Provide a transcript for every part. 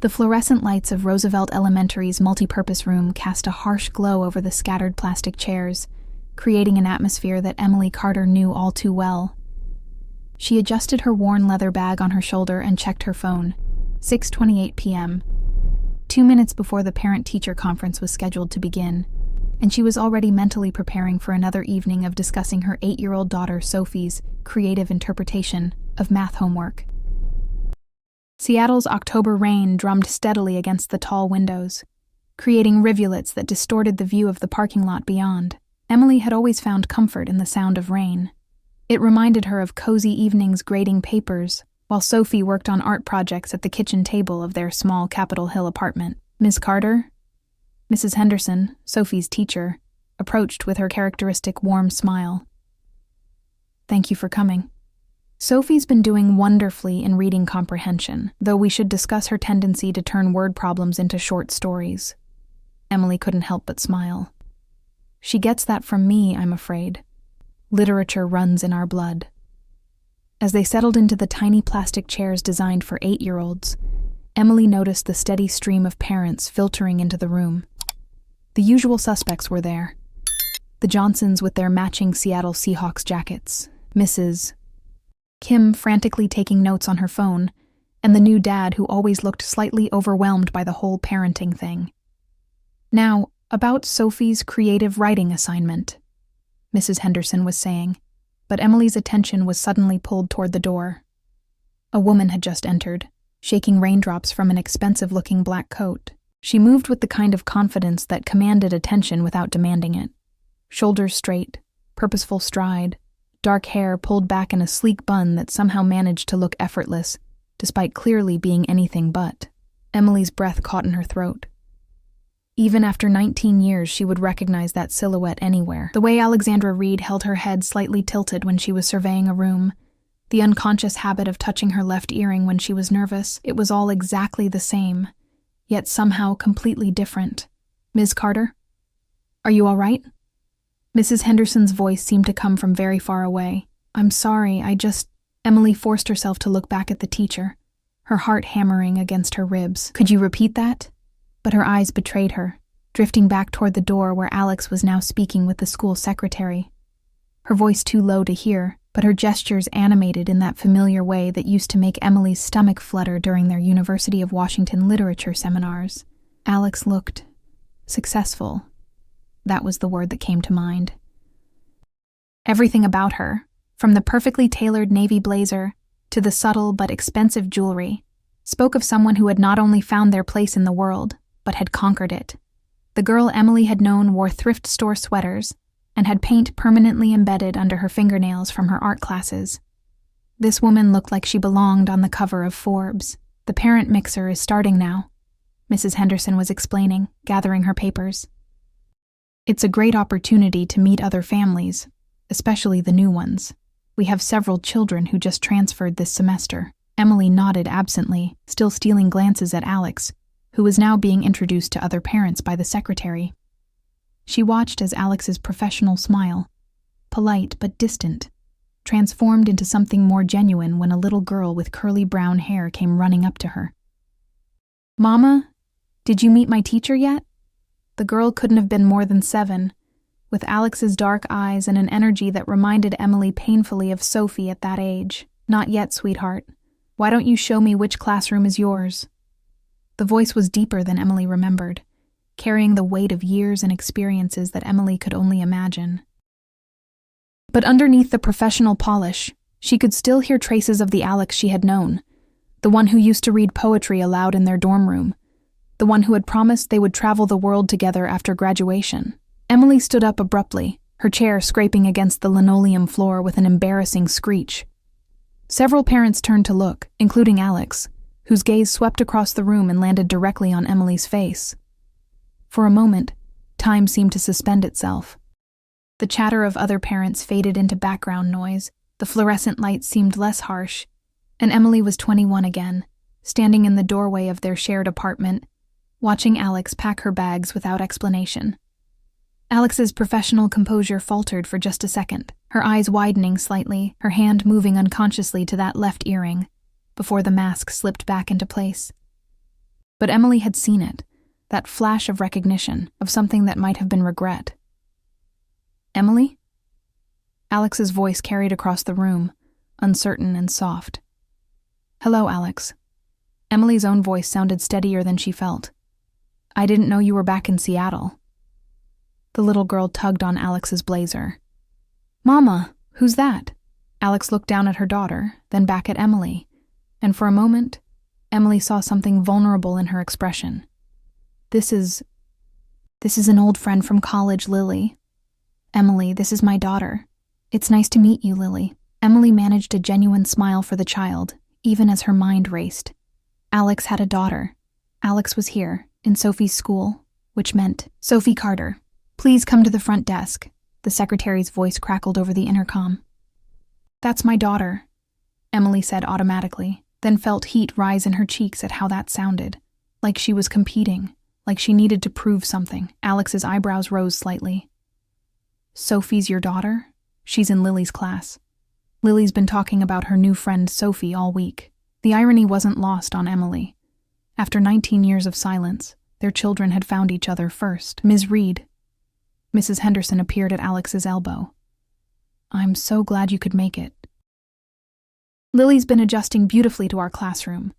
The fluorescent lights of Roosevelt Elementary's multipurpose room cast a harsh glow over the scattered plastic chairs, creating an atmosphere that Emily Carter knew all too well. She adjusted her worn leather bag on her shoulder and checked her phone. 6:28 p.m. 2 minutes before the parent-teacher conference was scheduled to begin, and she was already mentally preparing for another evening of discussing her 8-year-old daughter Sophie's creative interpretation of math homework. Seattle's October rain drummed steadily against the tall windows, creating rivulets that distorted the view of the parking lot beyond. Emily had always found comfort in the sound of rain. It reminded her of cozy evenings grading papers, while Sophie worked on art projects at the kitchen table of their small Capitol Hill apartment. Miss Carter? Mrs. Henderson, Sophie's teacher, approached with her characteristic warm smile. "Thank you for coming." Sophie's been doing wonderfully in reading comprehension, though we should discuss her tendency to turn word problems into short stories. Emily couldn't help but smile. "She gets that from me, I'm afraid. Literature runs in our blood." As they settled into the tiny plastic chairs designed for 8-year-olds, Emily noticed the steady stream of parents filtering into the room. The usual suspects were there. The Johnsons with their matching Seattle Seahawks jackets, Mrs. Kim frantically taking notes on her phone, and the new dad who always looked slightly overwhelmed by the whole parenting thing. "Now, about Sophie's creative writing assignment," Mrs. Henderson was saying, but Emily's attention was suddenly pulled toward the door. A woman had just entered, shaking raindrops from an expensive-looking black coat. She moved with the kind of confidence that commanded attention without demanding it. Shoulders straight, purposeful stride, dark hair pulled back in a sleek bun that somehow managed to look effortless, despite clearly being anything but. Emily's breath caught in her throat. Even after 19 years, she would recognize that silhouette anywhere. The way Alexandra Reed held her head slightly tilted when she was surveying a room, the unconscious habit of touching her left earring when she was nervous, it was all exactly the same, yet somehow completely different. "Ms. Carter? Are you all right?" Mrs. Henderson's voice seemed to come from very far away. "I'm sorry, Emily forced herself to look back at the teacher, her heart hammering against her ribs. "Could you repeat that?" But her eyes betrayed her, drifting back toward the door where Alex was now speaking with the school secretary. Her voice too low to hear, but her gestures animated in that familiar way that used to make Emily's stomach flutter during their University of Washington literature seminars. Alex looked successful. That was the word that came to mind. Everything about her, from the perfectly tailored navy blazer to the subtle but expensive jewelry, spoke of someone who had not only found their place in the world, but had conquered it. The girl Emily had known wore thrift store sweaters and had paint permanently embedded under her fingernails from her art classes. This woman looked like she belonged on the cover of Forbes. "The parent mixer is starting now," Mrs. Henderson was explaining, gathering her papers. "It's a great opportunity to meet other families, especially the new ones. We have several children who just transferred this semester." Emily nodded absently, still stealing glances at Alex, who was now being introduced to other parents by the secretary. She watched as Alex's professional smile, polite but distant, transformed into something more genuine when a little girl with curly brown hair came running up to her. "Mama, did you meet my teacher yet?" The girl couldn't have been more than 7, with Alex's dark eyes and an energy that reminded Emily painfully of Sophie at that age. "Not yet, sweetheart. Why don't you show me which classroom is yours?" The voice was deeper than Emily remembered, carrying the weight of years and experiences that Emily could only imagine. But underneath the professional polish, she could still hear traces of the Alex she had known, the one who used to read poetry aloud in their dorm room, the one who had promised they would travel the world together after graduation. Emily stood up abruptly, her chair scraping against the linoleum floor with an embarrassing screech. Several parents turned to look, including Alex, whose gaze swept across the room and landed directly on Emily's face. For a moment, time seemed to suspend itself. The chatter of other parents faded into background noise, the fluorescent lights seemed less harsh, and Emily was 21 again, standing in the doorway of their shared apartment, watching Alex pack her bags without explanation. Alex's professional composure faltered for just a second, her eyes widening slightly, her hand moving unconsciously to that left earring, before the mask slipped back into place. But Emily had seen it, that flash of recognition, of something that might have been regret. "Emily?" Alex's voice carried across the room, uncertain and soft. "Hello, Alex." Emily's own voice sounded steadier than she felt. "I didn't know you were back in Seattle." The little girl tugged on Alex's blazer. "Mama, who's that?" Alex looked down at her daughter, then back at Emily, and for a moment, Emily saw something vulnerable in her expression. This is an old friend from college, Lily. Emily, this is my daughter. It's nice to meet you, Lily." Emily managed a genuine smile for the child, even as her mind raced. Alex had a daughter. Alex was here, in Sophie's school, which meant, "Sophie Carter, please come to the front desk." The secretary's voice crackled over the intercom. "That's my daughter," Emily said automatically, then felt heat rise in her cheeks at how that sounded. Like she was competing, like she needed to prove something. Alex's eyebrows rose slightly. "Sophie's your daughter? She's in Lily's class. Lily's been talking about her new friend Sophie all week." The irony wasn't lost on Emily. After 19 years of silence, their children had found each other first. "Ms. Reed." Mrs. Henderson appeared at Alex's elbow. "I'm so glad you could make it. Lily's been adjusting beautifully to our classroom.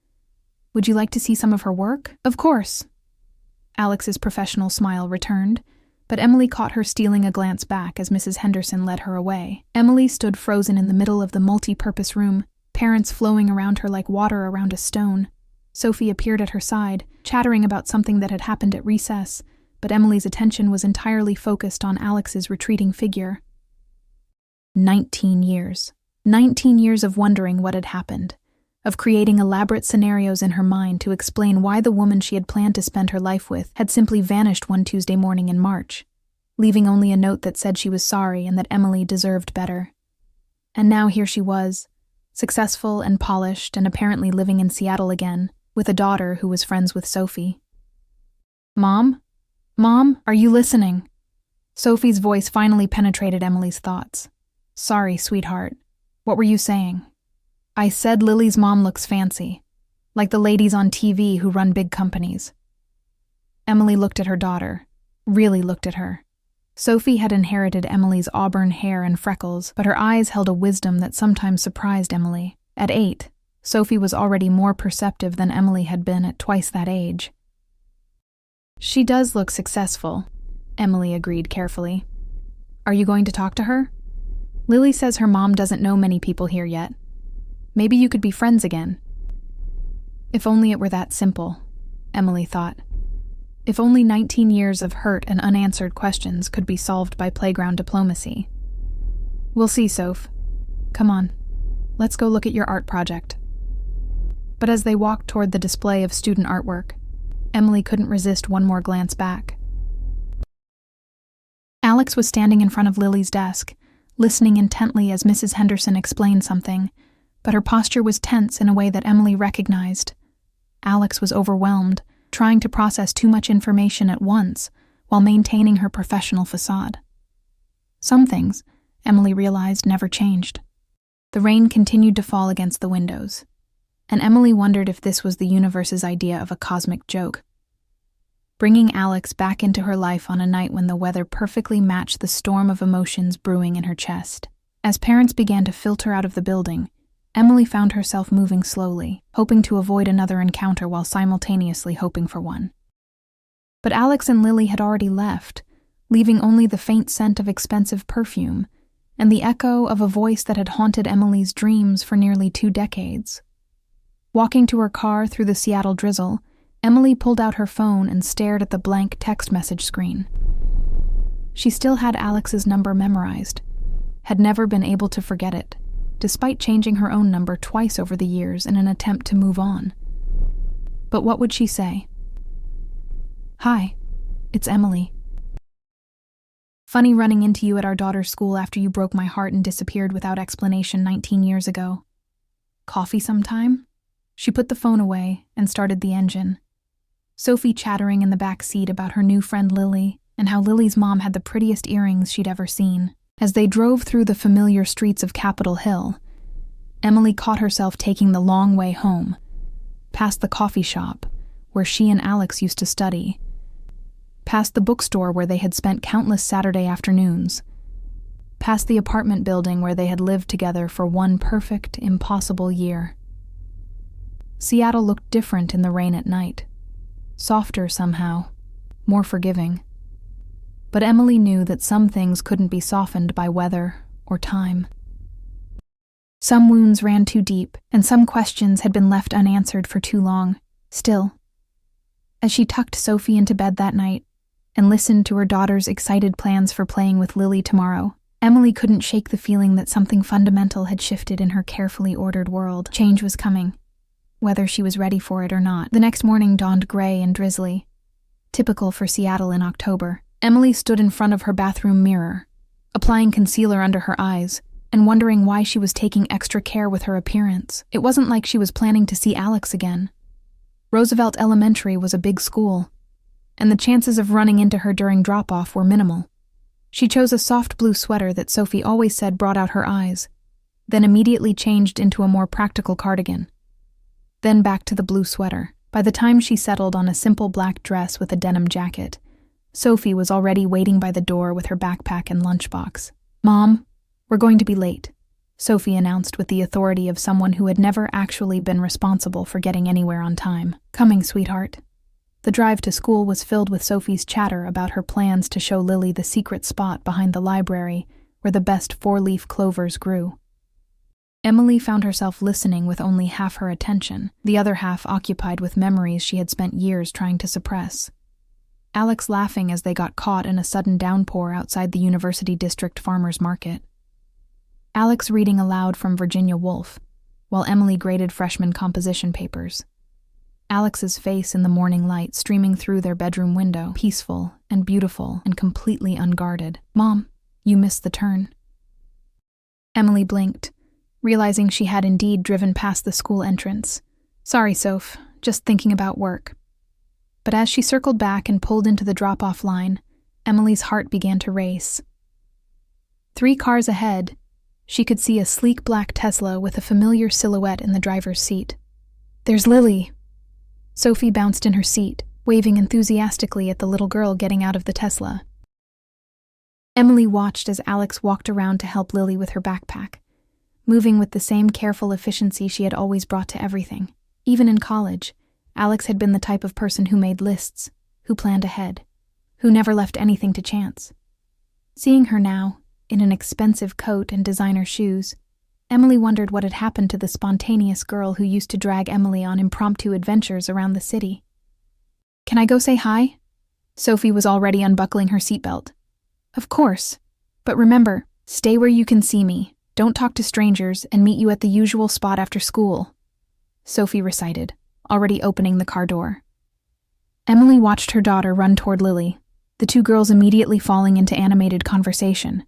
Would you like to see some of her work?" "Of course." Alex's professional smile returned, but Emily caught her stealing a glance back as Mrs. Henderson led her away. Emily stood frozen in the middle of the multi-purpose room, parents flowing around her like water around a stone. Sophie appeared at her side, chattering about something that had happened at recess, but Emily's attention was entirely focused on Alex's retreating figure. 19 years. 19 years of wondering what had happened, of creating elaborate scenarios in her mind to explain why the woman she had planned to spend her life with had simply vanished one Tuesday morning in March, leaving only a note that said she was sorry and that Emily deserved better. And now here she was, successful and polished and apparently living in Seattle again, with a daughter who was friends with Sophie. "Mom? Mom, are you listening?" Sophie's voice finally penetrated Emily's thoughts. "Sorry, sweetheart. What were you saying?" "I said Lily's mom looks fancy, like the ladies on TV who run big companies." Emily looked at her daughter, really looked at her. Sophie had inherited Emily's auburn hair and freckles, but her eyes held a wisdom that sometimes surprised Emily. At 8, Sophie was already more perceptive than Emily had been at twice that age. "She does look successful," Emily agreed carefully. "Are you going to talk to her? Lily says her mom doesn't know many people here yet. Maybe you could be friends again." If only it were that simple, Emily thought. If only 19 years of hurt and unanswered questions could be solved by playground diplomacy. "We'll see, Soph. Come on, let's go look at your art project." But as they walked toward the display of student artwork, Emily couldn't resist one more glance back. Alex was standing in front of Lily's desk, listening intently as Mrs. Henderson explained something, but her posture was tense in a way that Emily recognized. Alex was overwhelmed, trying to process too much information at once while maintaining her professional facade. Some things, Emily realized, never changed. The rain continued to fall against the windows, and Emily wondered if this was the universe's idea of a cosmic joke. Bringing Alex back into her life on a night when the weather perfectly matched the storm of emotions brewing in her chest. As parents began to filter out of the building, Emily found herself moving slowly, hoping to avoid another encounter while simultaneously hoping for one. But Alex and Lily had already left, leaving only the faint scent of expensive perfume and the echo of a voice that had haunted Emily's dreams for nearly 2 decades. Walking to her car through the Seattle drizzle, Emily pulled out her phone and stared at the blank text message screen. She still had Alex's number memorized, had never been able to forget it, despite changing her own number twice over the years in an attempt to move on. But what would she say? "Hi, it's Emily. Funny running into you at our daughter's school after you broke my heart and disappeared without explanation 19 years ago. Coffee sometime?" She put the phone away and started the engine. Sophie chattering in the back seat about her new friend Lily and how Lily's mom had the prettiest earrings she'd ever seen. As they drove through the familiar streets of Capitol Hill, Emily caught herself taking the long way home, past the coffee shop, where she and Alex used to study. Past the bookstore where they had spent countless Saturday afternoons. Past the apartment building where they had lived together for one perfect, impossible year. Seattle looked different in the rain at night. Softer somehow, more forgiving. But Emily knew that some things couldn't be softened by weather or time. Some wounds ran too deep, and some questions had been left unanswered for too long. Still, as she tucked Sophie into bed that night and listened to her daughter's excited plans for playing with Lily tomorrow, Emily couldn't shake the feeling that something fundamental had shifted in her carefully ordered world. Change was coming, whether she was ready for it or not. The next morning dawned gray and drizzly, typical for Seattle in October. Emily stood in front of her bathroom mirror, applying concealer under her eyes, and wondering why she was taking extra care with her appearance. It wasn't like she was planning to see Alex again. Roosevelt Elementary was a big school, and the chances of running into her during drop-off were minimal. She chose a soft blue sweater that Sophie always said brought out her eyes, then immediately changed into a more practical cardigan. Then back to the blue sweater. By the time she settled on a simple black dress with a denim jacket, Sophie was already waiting by the door with her backpack and lunchbox. "Mom, we're going to be late," Sophie announced with the authority of someone who had never actually been responsible for getting anywhere on time. "Coming, sweetheart." The drive to school was filled with Sophie's chatter about her plans to show Lily the secret spot behind the library where the best four-leaf clovers grew. Emily found herself listening with only half her attention, the other half occupied with memories she had spent years trying to suppress. Alex laughing as they got caught in a sudden downpour outside the University District Farmers Market. Alex reading aloud from Virginia Woolf, while Emily graded freshman composition papers. Alex's face in the morning light streaming through their bedroom window, peaceful and beautiful and completely unguarded. "Mom, you missed the turn." Emily blinked, realizing she had indeed driven past the school entrance. "Sorry, Soph, just thinking about work." But as she circled back and pulled into the drop-off line, Emily's heart began to race. 3 cars ahead, she could see a sleek black Tesla with a familiar silhouette in the driver's seat. "There's Lily!" Sophie bounced in her seat, waving enthusiastically at the little girl getting out of the Tesla. Emily watched as Alex walked around to help Lily with her backpack, moving with the same careful efficiency she had always brought to everything. Even in college, Alex had been the type of person who made lists, who planned ahead, who never left anything to chance. Seeing her now, in an expensive coat and designer shoes, Emily wondered what had happened to the spontaneous girl who used to drag Emily on impromptu adventures around the city. "Can I go say hi?" Sophie was already unbuckling her seatbelt. "Of course. But remember, stay where you can see me, don't talk to strangers, and meet you at the usual spot after school," Sophie recited, already opening the car door. Emily watched her daughter run toward Lily, the two girls immediately falling into animated conversation.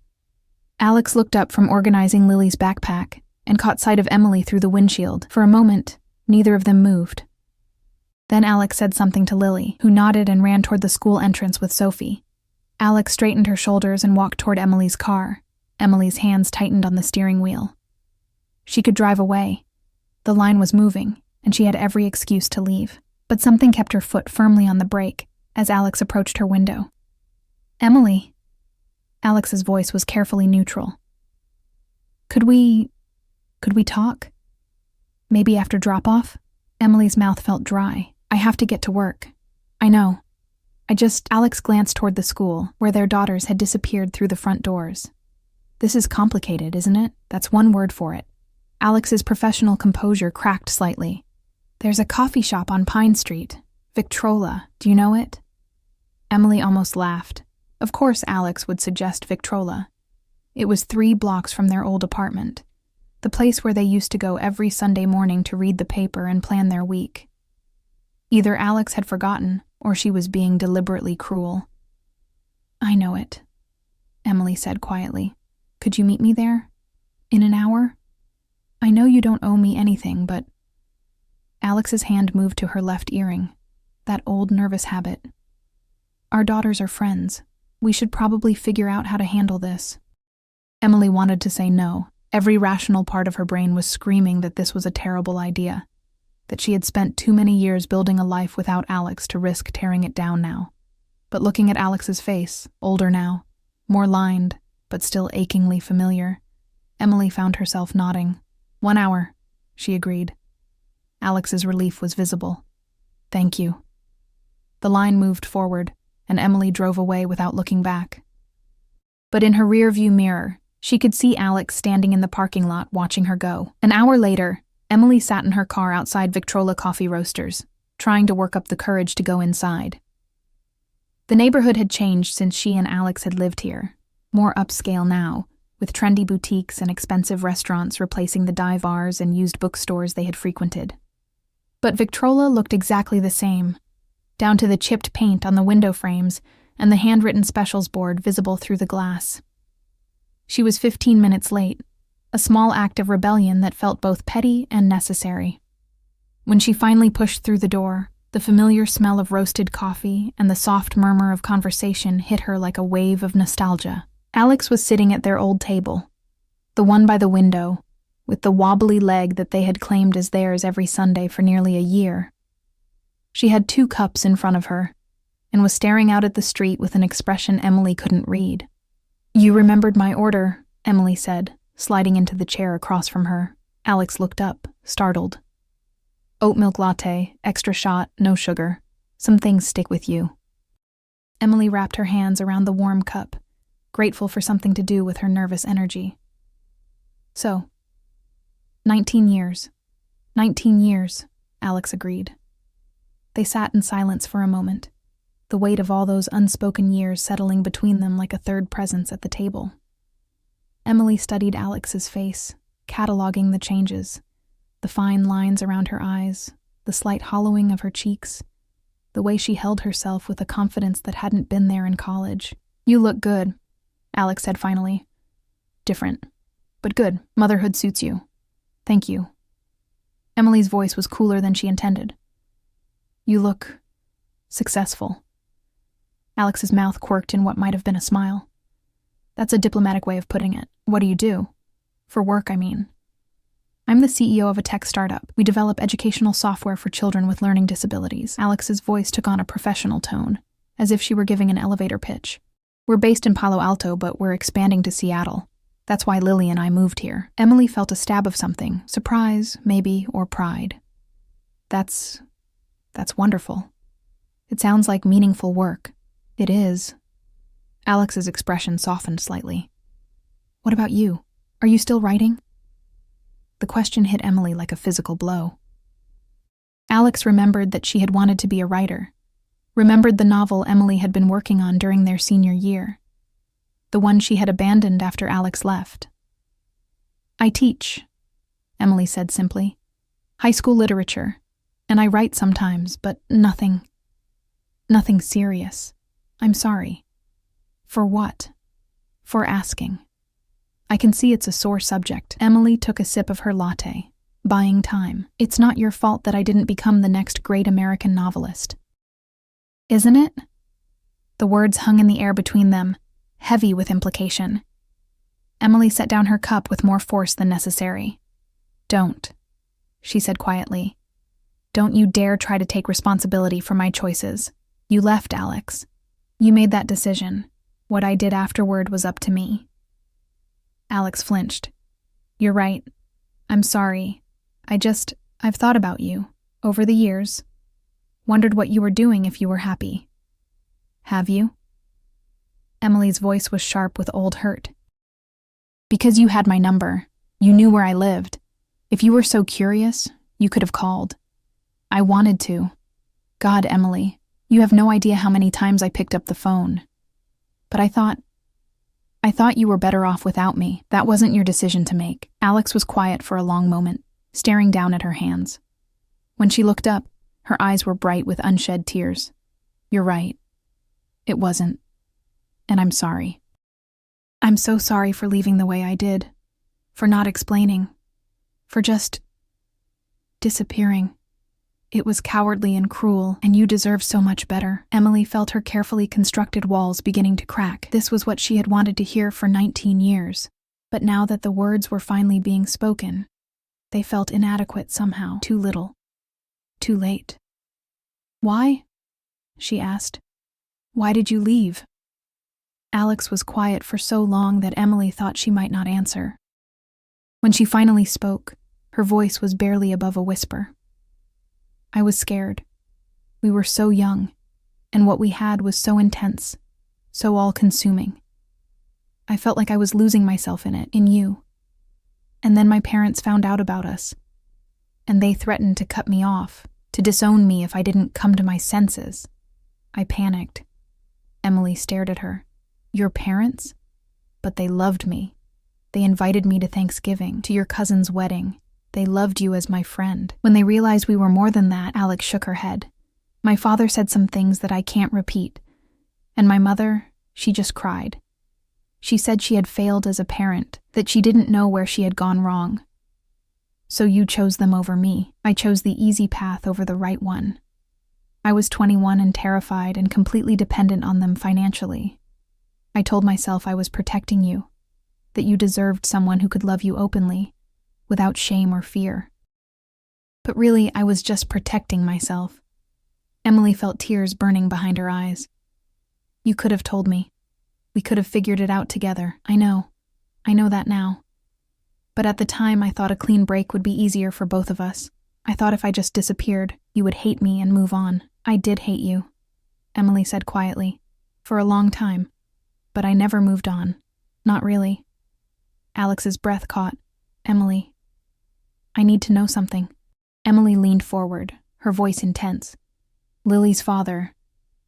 Alex looked up from organizing Lily's backpack and caught sight of Emily through the windshield. For a moment, neither of them moved. Then Alex said something to Lily, who nodded and ran toward the school entrance with Sophie. Alex straightened her shoulders and walked toward Emily's car. Emily's hands tightened on the steering wheel. She could drive away. The line was moving, and she had every excuse to leave. But something kept her foot firmly on the brake as Alex approached her window. "Emily." Alex's voice was carefully neutral. Could we talk? Maybe after drop-off?" Emily's mouth felt dry. "I have to get to work." "I know. Alex glanced toward the school, where their daughters had disappeared through the front doors. "This is complicated, isn't it? That's one word for it." Alex's professional composure cracked slightly. "There's a coffee shop on Pine Street. Victrola. Do you know it?" Emily almost laughed. Of course Alex would suggest Victrola. It was 3 blocks from their old apartment, the place where they used to go every Sunday morning to read the paper and plan their week. Either Alex had forgotten, or she was being deliberately cruel. "I know it," Emily said quietly. "Could you meet me there? In an hour? I know you don't owe me anything, but..." Alex's hand moved to her left earring, that old nervous habit. "Our daughters are friends. We should probably figure out how to handle this." Emily wanted to say no. Every rational part of her brain was screaming that this was a terrible idea. that she had spent too many years building a life without Alex to risk tearing it down now. But looking at Alex's face, older now, more lined, but still achingly familiar, Emily found herself nodding. 1 hour, she agreed. Alex's relief was visible. Thank you. The line moved forward, and Emily drove away without looking back. But in her rearview mirror, she could see Alex standing in the parking lot watching her go. An hour later, Emily sat in her car outside Victrola Coffee Roasters, trying to work up the courage to go inside. The neighborhood had changed since she and Alex had lived here, more upscale now, with trendy boutiques and expensive restaurants replacing the dive bars and used bookstores they had frequented. But Victrola looked exactly the same, down to the chipped paint on the window frames and the handwritten specials board visible through the glass. She was 15 minutes late, a small act of rebellion that felt both petty and necessary. When she finally pushed through the door, the familiar smell of roasted coffee and the soft murmur of conversation hit her like a wave of nostalgia. Alex was sitting at their old table, the one by the window, with the wobbly leg that they had claimed as theirs every Sunday for nearly a year. She had 2 cups in front of her, and was staring out at the street with an expression Emily couldn't read. You remembered my order, Emily said, sliding into the chair across from her. Alex looked up, startled. Oat milk latte, extra shot, no sugar. Some things stick with you. Emily wrapped her hands around the warm cup, grateful for something to do with her nervous energy. So, 19 years. 19 years, Alex agreed. They sat in silence for a moment, the weight of all those unspoken years settling between them like a third presence at the table. Emily studied Alex's face, cataloging the changes, the fine lines around her eyes, the slight hollowing of her cheeks, the way she held herself with a confidence that hadn't been there in college. You look good, Alex said finally. Different, but good. Motherhood suits you. Thank you. Emily's voice was cooler than she intended. You look successful. Alex's mouth quirked in what might have been a smile. That's a diplomatic way of putting it. What do you do? For work, I mean. I'm the CEO of a tech startup. We develop educational software for children with learning disabilities. Alex's voice took on a professional tone, as if she were giving an elevator pitch. We're based in Palo Alto, but we're expanding to Seattle. That's why Lily and I moved here. Emily felt a stab of something, surprise, maybe, or pride. That's wonderful. It sounds like meaningful work. It is. Alex's expression softened slightly. What about you? Are you still writing? The question hit Emily like a physical blow. Alex remembered that she had wanted to be a writer, remembered the novel Emily had been working on during their senior year, the one she had abandoned after Alex left. I teach, Emily said simply. High school literature, and I write sometimes, but nothing serious. I'm sorry. For what? For asking. I can see it's a sore subject. Emily took a sip of her latte, buying time. It's not your fault that I didn't become the next great American novelist. Isn't it? The words hung in the air between them, heavy with implication. Emily set down her cup with more force than necessary. Don't, she said quietly. Don't you dare try to take responsibility for my choices. You left, Alex. You made that decision. What I did afterward was up to me. Alex flinched. You're right. I'm sorry. I've thought about you, over the years. Wondered what you were doing if you were happy. Have you? Emily's voice was sharp with old hurt. Because you had my number. You knew where I lived. If you were so curious, you could have called. I wanted to. God, Emily, you have no idea how many times I picked up the phone. But I thought you were better off without me. That wasn't your decision to make. Alex was quiet for a long moment, staring down at her hands. When she looked up, her eyes were bright with unshed tears. You're right. It wasn't. And I'm sorry. I'm so sorry for leaving the way I did, for not explaining, for just disappearing. It was cowardly and cruel, and you deserve so much better. Emily felt her carefully constructed walls beginning to crack. This was what she had wanted to hear for 19 years. But now that the words were finally being spoken, they felt inadequate somehow, too little. Too late. Why? She asked. Why did you leave? Alex was quiet for so long that Emily thought she might not answer. When she finally spoke, her voice was barely above a whisper. I was scared. We were so young, and what we had was so intense, so all-consuming. I felt like I was losing myself in it, in you. And then my parents found out about us, and they threatened to cut me off, to disown me if I didn't come to my senses. I panicked. Emily stared at her. Your parents? But they loved me. They invited me to Thanksgiving, to your cousin's wedding. They loved you as my friend. When they realized we were more than that, Alex shook her head. My father said some things that I can't repeat. And my mother, she just cried. She said she had failed as a parent, that she didn't know where she had gone wrong. So you chose them over me. I chose the easy path over the right one. I was 21 and terrified and completely dependent on them financially. I told myself I was protecting you, that you deserved someone who could love you openly, without shame or fear. But really, I was just protecting myself. Emily felt tears burning behind her eyes. You could have told me. We could have figured it out together. I know that now. But at the time, I thought a clean break would be easier for both of us. I thought if I just disappeared, you would hate me and move on. I did hate you, Emily said quietly, for a long time. But I never moved on. Not really. Alex's breath caught. Emily. I need to know something. Emily leaned forward, her voice intense. Lily's father.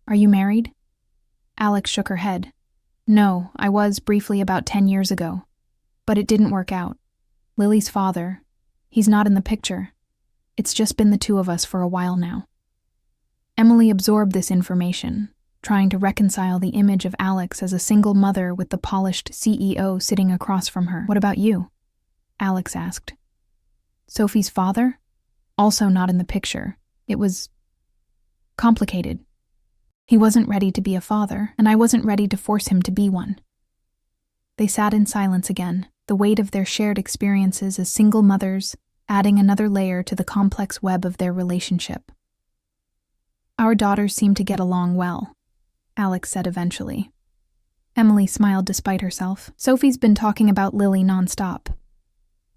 Are you married? Alex shook her head. No, I was briefly about 10 years ago. But it didn't work out. Lily's father. He's not in the picture. It's just been the two of us for a while now. Emily absorbed this information, trying to reconcile the image of Alex as a single mother with the polished CEO sitting across from her. What about you? Alex asked. Sophie's father? Also not in the picture. It was complicated. He wasn't ready to be a father, and I wasn't ready to force him to be one. They sat in silence again, the weight of their shared experiences as single mothers, adding another layer to the complex web of their relationship. Our daughters seem to get along well, Alex said eventually. Emily smiled despite herself. Sophie's been talking about Lily nonstop.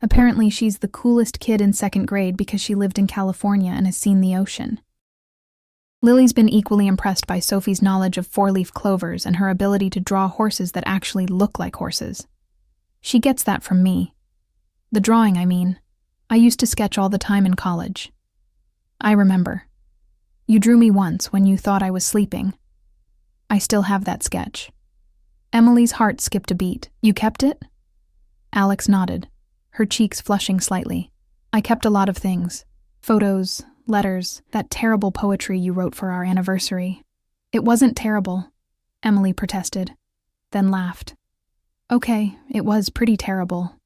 Apparently she's the coolest kid in second grade because she lived in California and has seen the ocean. Lily's been equally impressed by Sophie's knowledge of four-leaf clovers and her ability to draw horses that actually look like horses. She gets that from me. The drawing, I mean. I used to sketch all the time in college. I remember. You drew me once when you thought I was sleeping. I still have that sketch. Emily's heart skipped a beat. You kept it? Alex nodded, her cheeks flushing slightly. I kept a lot of things. Photos, letters, that terrible poetry you wrote for our anniversary. It wasn't terrible, Emily protested, then laughed. Okay, it was pretty terrible.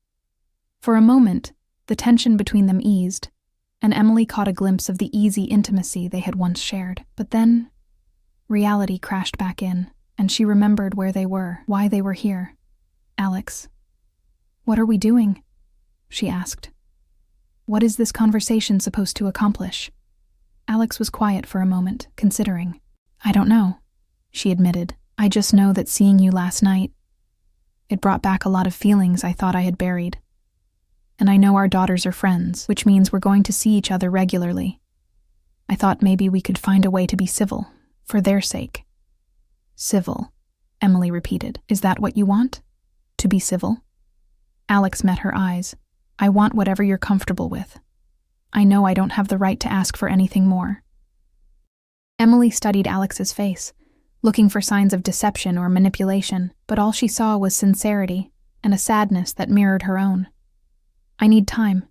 For a moment, the tension between them eased, and Emily caught a glimpse of the easy intimacy they had once shared. But then, reality crashed back in, and she remembered where they were, why they were here. Alex. What are we doing? She asked. What is this conversation supposed to accomplish? Alex was quiet for a moment, considering. I don't know, she admitted. I just know that seeing you last night, it brought back a lot of feelings I thought I had buried. And I know our daughters are friends, which means we're going to see each other regularly. I thought maybe we could find a way to be civil, for their sake. Civil, Emily repeated. Is that what you want? To be civil? Alex met her eyes. I want whatever you're comfortable with. I know I don't have the right to ask for anything more. Emily studied Alex's face, looking for signs of deception or manipulation, but all she saw was sincerity and a sadness that mirrored her own. I need time,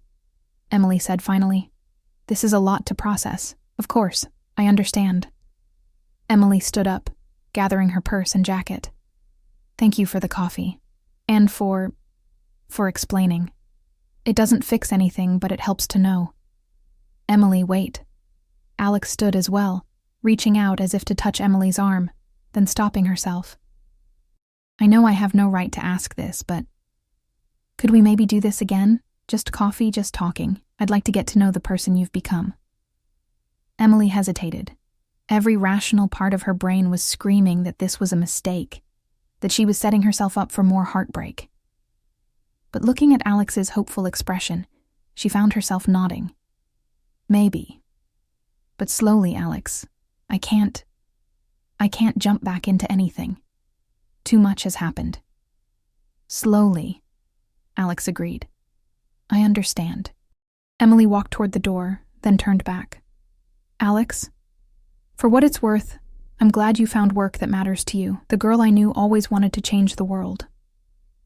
Emily said finally. This is a lot to process. Of course, I understand. Emily stood up, gathering her purse and jacket. Thank you for the coffee. And for explaining. It doesn't fix anything, but it helps to know. Emily, wait. Alex stood as well, reaching out as if to touch Emily's arm, then stopping herself. I know I have no right to ask this, but could we maybe do this again? Just coffee, just talking. I'd like to get to know the person you've become. Emily hesitated. Every rational part of her brain was screaming that this was a mistake, that she was setting herself up for more heartbreak. But looking at Alex's hopeful expression, she found herself nodding. Maybe. But slowly, Alex. I can't jump back into anything. Too much has happened. Slowly, Alex agreed. I understand. Emily walked toward the door, then turned back. Alex, for what it's worth, I'm glad you found work that matters to you. The girl I knew always wanted to change the world.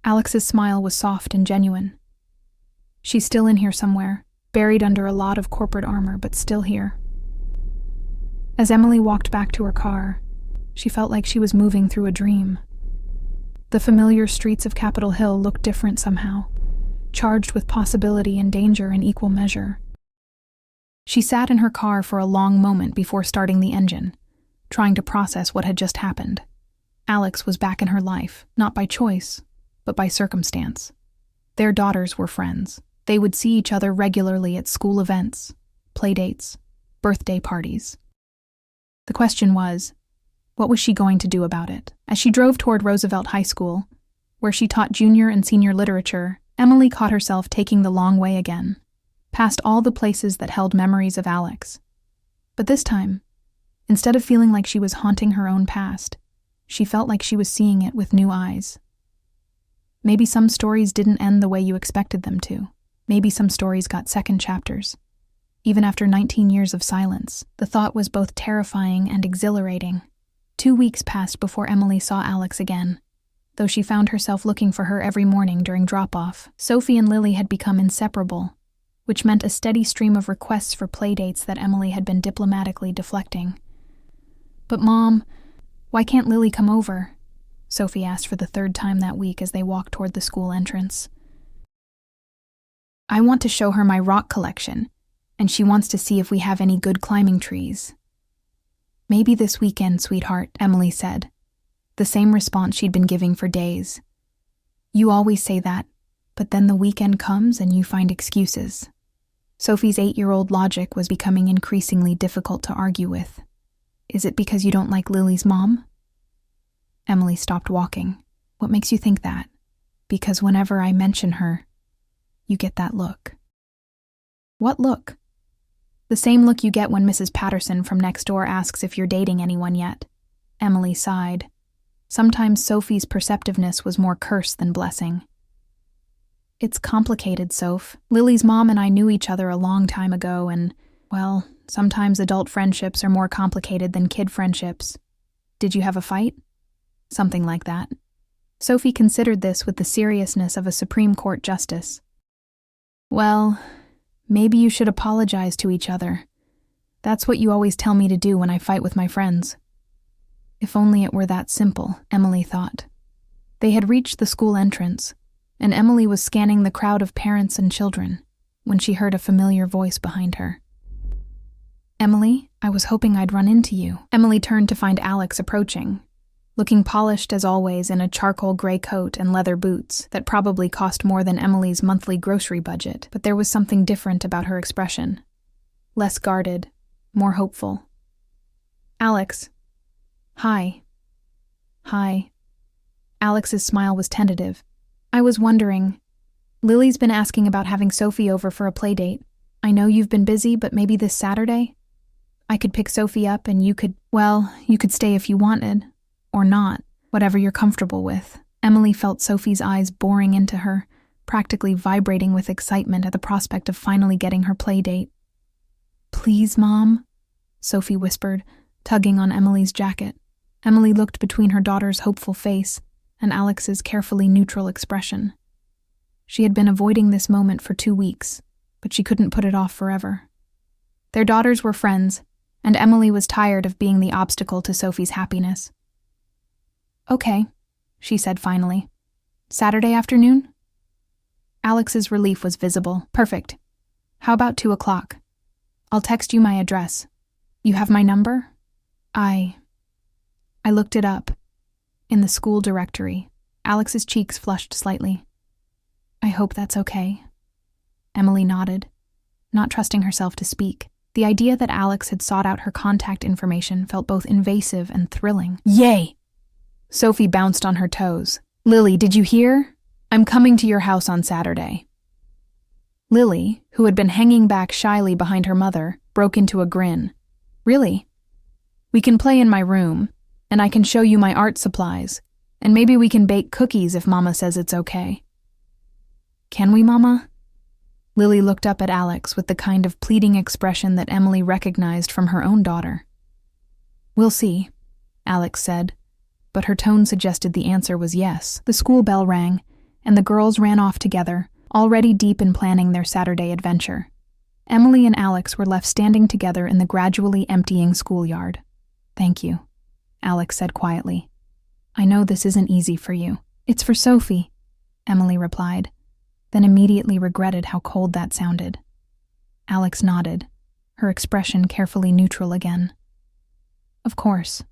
Alex's smile was soft and genuine. She's still in here somewhere, buried under a lot of corporate armor, but still here. As Emily walked back to her car, she felt like she was moving through a dream. The familiar streets of Capitol Hill looked different somehow, charged with possibility and danger in equal measure. She sat in her car for a long moment before starting the engine, trying to process what had just happened. Alex was back in her life, not by choice, but by circumstance. Their daughters were friends. They would see each other regularly at school events, playdates, birthday parties. The question was, what was she going to do about it? As she drove toward Roosevelt High School, where she taught junior and senior literature, Emily caught herself taking the long way again, past all the places that held memories of Alex. But this time, instead of feeling like she was haunting her own past, she felt like she was seeing it with new eyes. Maybe some stories didn't end the way you expected them to. Maybe some stories got second chapters. Even after 19 years of silence, the thought was both terrifying and exhilarating. 2 weeks passed before Emily saw Alex again. Though she found herself looking for her every morning during drop-off, Sophie and Lily had become inseparable, which meant a steady stream of requests for playdates that Emily had been diplomatically deflecting. But Mom, why can't Lily come over? Sophie asked for the third time that week as they walked toward the school entrance. I want to show her my rock collection, and she wants to see if we have any good climbing trees. Maybe this weekend, sweetheart, Emily said, the same response she'd been giving for days. You always say that, but then the weekend comes and you find excuses. Sophie's 8-year-old logic was becoming increasingly difficult to argue with. Is it because you don't like Lily's mom? Emily stopped walking. What makes you think that? Because whenever I mention her, you get that look. What look? The same look you get when Mrs. Patterson from next door asks if you're dating anyone yet. Emily sighed. Sometimes Sophie's perceptiveness was more curse than blessing. It's complicated, Soph. Lily's mom and I knew each other a long time ago, and, well, sometimes adult friendships are more complicated than kid friendships. Did you have a fight? Something like that. Sophie considered this with the seriousness of a Supreme Court justice. Well, maybe you should apologize to each other. That's what you always tell me to do when I fight with my friends. If only it were that simple, Emily thought. They had reached the school entrance, and Emily was scanning the crowd of parents and children when she heard a familiar voice behind her. Emily, I was hoping I'd run into you. Emily turned to find Alex approaching, looking polished as always in a charcoal gray coat and leather boots that probably cost more than Emily's monthly grocery budget, but there was something different about her expression. Less guarded, more hopeful. Alex. Hi. Hi. Alex's smile was tentative. I was wondering, Lily's been asking about having Sophie over for a playdate. I know you've been busy, but maybe this Saturday? I could pick Sophie up and you could stay if you wanted. Or not, whatever you're comfortable with. Emily felt Sophie's eyes boring into her, practically vibrating with excitement at the prospect of finally getting her playdate. Please, Mom, Sophie whispered, tugging on Emily's jacket. Emily looked between her daughter's hopeful face and Alex's carefully neutral expression. She had been avoiding this moment for 2 weeks, but she couldn't put it off forever. Their daughters were friends, and Emily was tired of being the obstacle to Sophie's happiness. Okay, she said finally. Saturday afternoon? Alex's relief was visible. Perfect. How about 2 o'clock? I'll text you my address. You have my number? I looked it up. In the school directory. Alex's cheeks flushed slightly. I hope that's okay. Emily nodded, not trusting herself to speak. The idea that Alex had sought out her contact information felt both invasive and thrilling. Yay! Sophie bounced on her toes. Lily, did you hear? I'm coming to your house on Saturday. Lily, who had been hanging back shyly behind her mother, broke into a grin. Really? We can play in my room, and I can show you my art supplies, and maybe we can bake cookies if Mama says it's okay. Can we, Mama? Lily looked up at Alex with the kind of pleading expression that Emily recognized from her own daughter. We'll see, Alex said, but her tone suggested the answer was yes. The school bell rang, and the girls ran off together, already deep in planning their Saturday adventure. Emily and Alex were left standing together in the gradually emptying schoolyard. Thank you, Alex said quietly. I know this isn't easy for you. It's for Sophie, Emily replied, then immediately regretted how cold that sounded. Alex nodded, her expression carefully neutral again. Of course.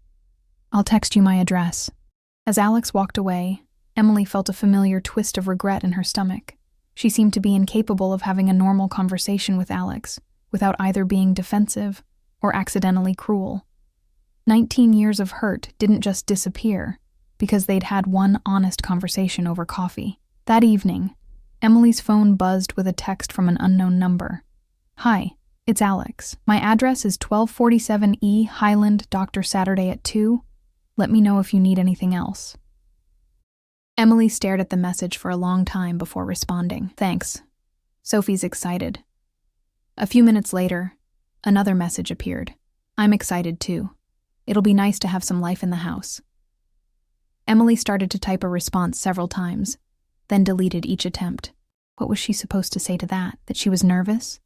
I'll text you my address. As Alex walked away, Emily felt a familiar twist of regret in her stomach. She seemed to be incapable of having a normal conversation with Alex, without either being defensive or accidentally cruel. 19 years of hurt didn't just disappear because they'd had one honest conversation over coffee. That evening, Emily's phone buzzed with a text from an unknown number. Hi, it's Alex. My address is 1247 E Highland, Dr. Saturday at 2. Let me know if you need anything else. Emily stared at the message for a long time before responding. Thanks. Sophie's excited. A few minutes later, another message appeared. I'm excited too. It'll be nice to have some life in the house. Emily started to type a response several times, then deleted each attempt. What was she supposed to say to that? That she was nervous?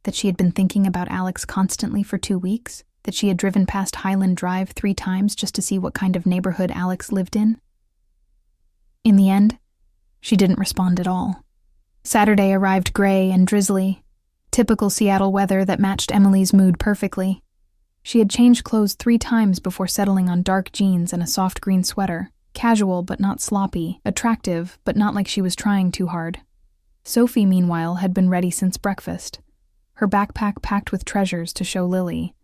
That she had been thinking about Alex constantly for 2 weeks? That she had driven past Highland Drive 3 times just to see what kind of neighborhood Alex lived in? In the end, she didn't respond at all. Saturday arrived gray and drizzly, typical Seattle weather that matched Emily's mood perfectly. She had changed clothes 3 times before settling on dark jeans and a soft green sweater, casual but not sloppy, attractive but not like she was trying too hard. Sophie, meanwhile, had been ready since breakfast, her backpack packed with treasures to show Lily,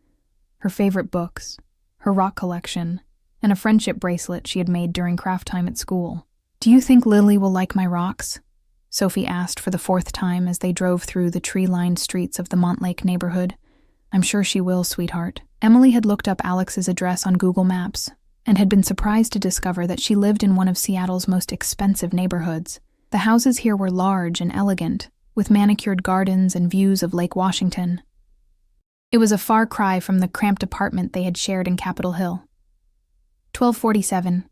her favorite books, her rock collection, and a friendship bracelet she had made during craft time at school. Do you think Lily will like my rocks? Sophie asked for the 4th time as they drove through the tree-lined streets of the Montlake neighborhood. I'm sure she will, sweetheart. Emily had looked up Alex's address on Google Maps and had been surprised to discover that she lived in one of Seattle's most expensive neighborhoods. The houses here were large and elegant, with manicured gardens and views of Lake Washington. It was a far cry from the cramped apartment they had shared in Capitol Hill. 1247.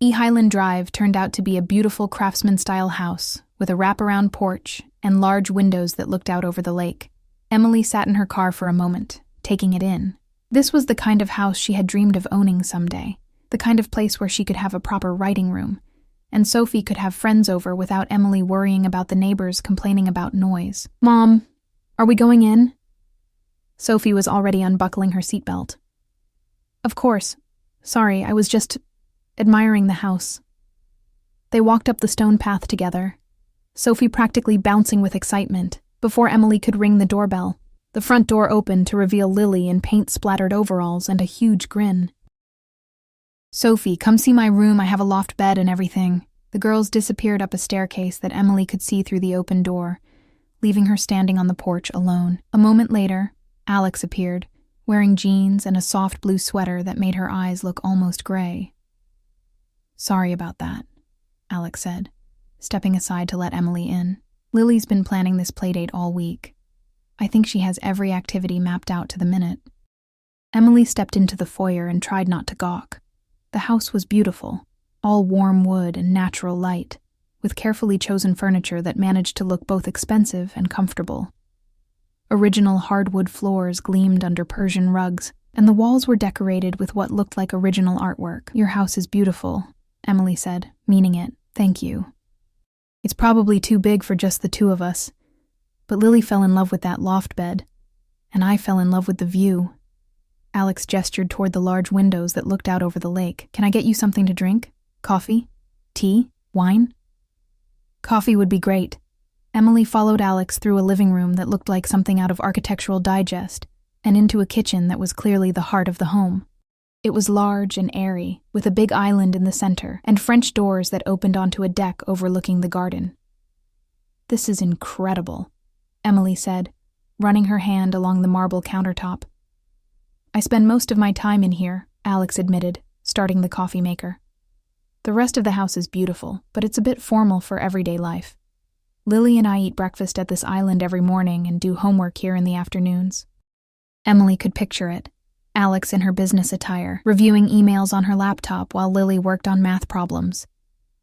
E Highland Drive turned out to be a beautiful craftsman-style house with a wraparound porch and large windows that looked out over the lake. Emily sat in her car for a moment, taking it in. This was the kind of house she had dreamed of owning someday, the kind of place where she could have a proper writing room, and Sophie could have friends over without Emily worrying about the neighbors complaining about noise. Mom, are we going in? Sophie was already unbuckling her seatbelt. Of course. Sorry, I was just admiring the house. They walked up the stone path together, Sophie practically bouncing with excitement. Before Emily could ring the doorbell, the front door opened to reveal Lily in paint-splattered overalls and a huge grin. Sophie, come see my room, I have a loft bed and everything. The girls disappeared up a staircase that Emily could see through the open door, leaving her standing on the porch alone. A moment later, Alex appeared, wearing jeans and a soft blue sweater that made her eyes look almost gray. Sorry about that, Alex said, stepping aside to let Emily in. Lily's been planning this playdate all week. I think she has every activity mapped out to the minute. Emily stepped into the foyer and tried not to gawk. The house was beautiful, all warm wood and natural light, with carefully chosen furniture that managed to look both expensive and comfortable. Original hardwood floors gleamed under Persian rugs, and the walls were decorated with what looked like original artwork. Your house is beautiful, Emily said, meaning it. Thank you. It's probably too big for just the 2 of us, but Lily fell in love with that loft bed, and I fell in love with the view. Alex gestured toward the large windows that looked out over the lake. Can I get you something to drink? Coffee? Tea? Wine? Coffee would be great. Emily followed Alex through a living room that looked like something out of Architectural Digest, and into a kitchen that was clearly the heart of the home. It was large and airy, with a big island in the center and French doors that opened onto a deck overlooking the garden. "This is incredible," Emily said, running her hand along the marble countertop. "I spend most of my time in here," Alex admitted, starting the coffee maker. "The rest of the house is beautiful, but it's a bit formal for everyday life. Lily and I eat breakfast at this island every morning and do homework here in the afternoons." Emily could picture it. Alex in her business attire, reviewing emails on her laptop while Lily worked on math problems,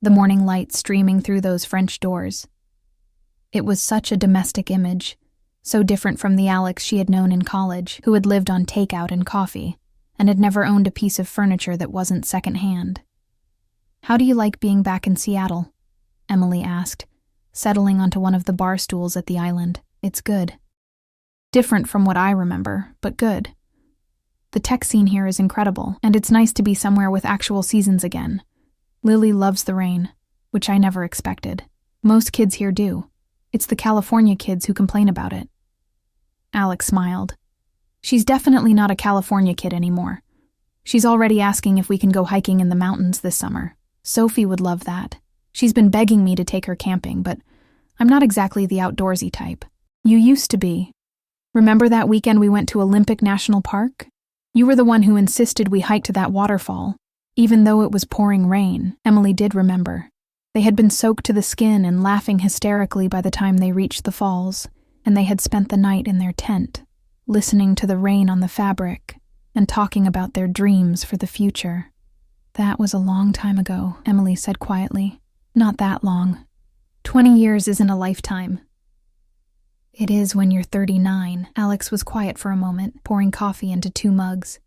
the morning light streaming through those French doors. It was such a domestic image, so different from the Alex she had known in college, who had lived on takeout and coffee, and had never owned a piece of furniture that wasn't secondhand. "How do you like being back in Seattle?" Emily asked, settling onto one of the bar stools at the island. "It's good." "Different from what I remember, but good. The tech scene here is incredible, and it's nice to be somewhere with actual seasons again. Lily loves the rain, which I never expected. Most kids here do. It's the California kids who complain about it." Alex smiled. "She's definitely not a California kid anymore. She's already asking if we can go hiking in the mountains this summer. Sophie would love that. She's been begging me to take her camping, but I'm not exactly the outdoorsy type. You used to be. Remember that weekend we went to Olympic National Park? You were the one who insisted we hike to that waterfall, even though it was pouring rain." Emily did remember. They had been soaked to the skin and laughing hysterically by the time they reached the falls, and they had spent the night in their tent, listening to the rain on the fabric and talking about their dreams for the future. "That was a long time ago," Emily said quietly. "Not that long. 20 years isn't a lifetime." "It is when you're 39. Alex was quiet for a moment, pouring coffee into 2 mugs.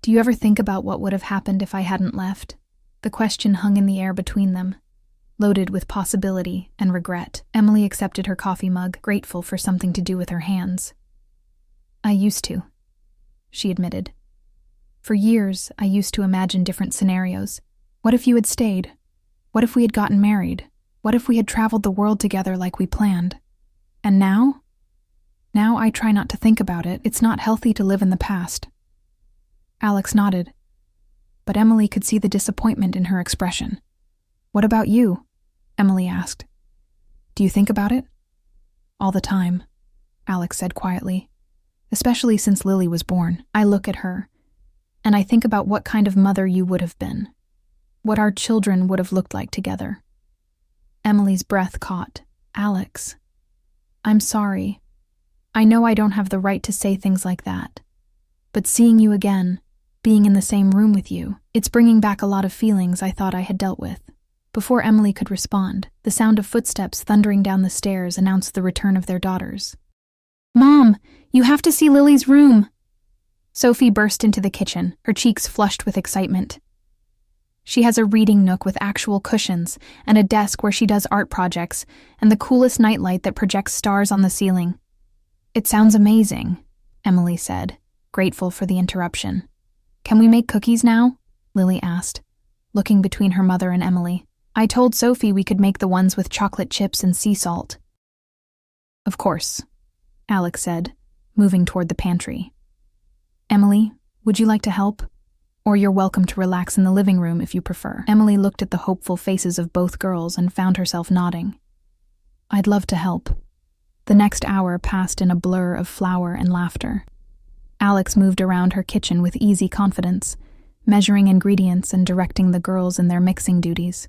"Do you ever think about what would have happened if I hadn't left?" The question hung in the air between them, loaded with possibility and regret. Emily accepted her coffee mug, grateful for something to do with her hands. "I used to," she admitted. "For years, I used to imagine different scenarios. What if you had stayed? What if we had gotten married? What if we had traveled the world together like we planned? And now? Now I try not to think about it. It's not healthy to live in the past." Alex nodded, but Emily could see the disappointment in her expression. "What about you?" Emily asked. "Do you think about it?" "All the time," Alex said quietly. "Especially since Lily was born. I look at her, and I think about what kind of mother you would have been, what our children would have looked like together." Emily's breath caught. "Alex, I'm sorry. I know I don't have the right to say things like that. But seeing you again, being in the same room with you, it's bringing back a lot of feelings I thought I had dealt with." Before Emily could respond, the sound of footsteps thundering down the stairs announced the return of their daughters. "Mom, you have to see Lily's room!" Sophie burst into the kitchen, her cheeks flushed with excitement. "She has a reading nook with actual cushions and a desk where she does art projects and the coolest nightlight that projects stars on the ceiling." "It sounds amazing," Emily said, grateful for the interruption. "Can we make cookies now?" Lily asked, looking between her mother and Emily. "I told Sophie we could make the ones with chocolate chips and sea salt." "Of course," Alex said, moving toward the pantry. "Emily, would you like to help? Or you're welcome to relax in the living room if you prefer." Emily looked at the hopeful faces of both girls and found herself nodding. "I'd love to help." The next hour passed in a blur of flour and laughter. Alex moved around her kitchen with easy confidence, measuring ingredients and directing the girls in their mixing duties.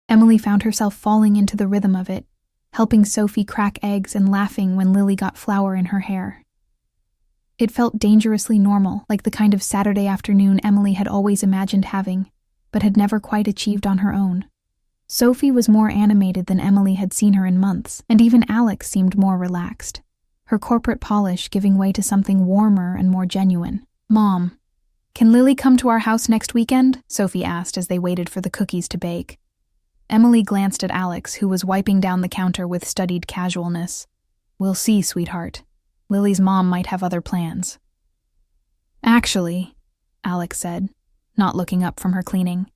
Emily found herself falling into the rhythm of it, helping Sophie crack eggs and laughing when Lily got flour in her hair. It felt dangerously normal, like the kind of Saturday afternoon Emily had always imagined having, but had never quite achieved on her own. Sophie was more animated than Emily had seen her in months, and even Alex seemed more relaxed, her corporate polish giving way to something warmer and more genuine. "Mom, can Lily come to our house next weekend?" Sophie asked as they waited for the cookies to bake. Emily glanced at Alex, who was wiping down the counter with studied casualness. "We'll see, sweetheart. Lily's mom might have other plans." "Actually," Alex said, not looking up from her cleaning,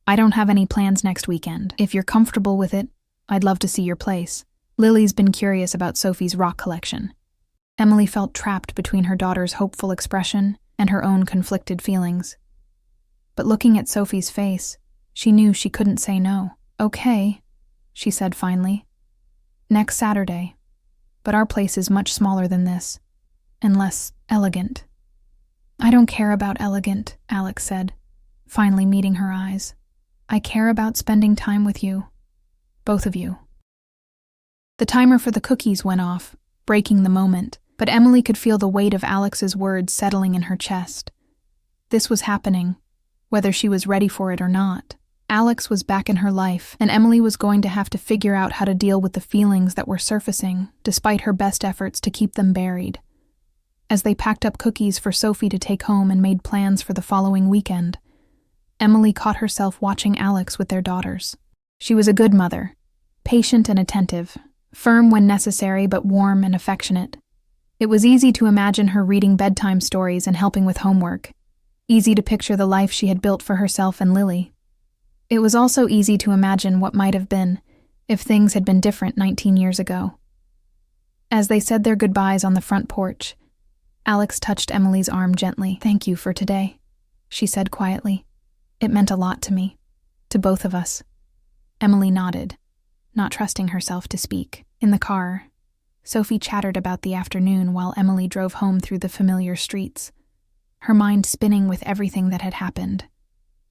"I don't have any plans next weekend. If you're comfortable with it, I'd love to see your place. Lily's been curious about Sophie's rock collection." Emily felt trapped between her daughter's hopeful expression and her own conflicted feelings. But looking at Sophie's face, she knew she couldn't say no. "Okay," she said finally. "Next Saturday. But our place is much smaller than this, and less elegant." "I don't care about elegant," Alex said, finally meeting her eyes. "I care about spending time with you. Both of you." The timer for the cookies went off, breaking the moment, but Emily could feel the weight of Alex's words settling in her chest. This was happening, whether she was ready for it or not. Alex was back in her life, and Emily was going to have to figure out how to deal with the feelings that were surfacing, despite her best efforts to keep them buried. As they packed up cookies for Sophie to take home and made plans for the following weekend, Emily caught herself watching Alex with their daughters. She was a good mother, patient and attentive, firm when necessary but warm and affectionate. It was easy to imagine her reading bedtime stories and helping with homework, easy to picture the life she had built for herself and Lily. It was also easy to imagine what might have been if things had been different 19 years ago. As they said their goodbyes on the front porch, Alex touched Emily's arm gently. "Thank you for today," she said quietly. "It meant a lot to me, to both of us." Emily nodded, not trusting herself to speak. In the car, Sophie chattered about the afternoon while Emily drove home through the familiar streets, her mind spinning with everything that had happened.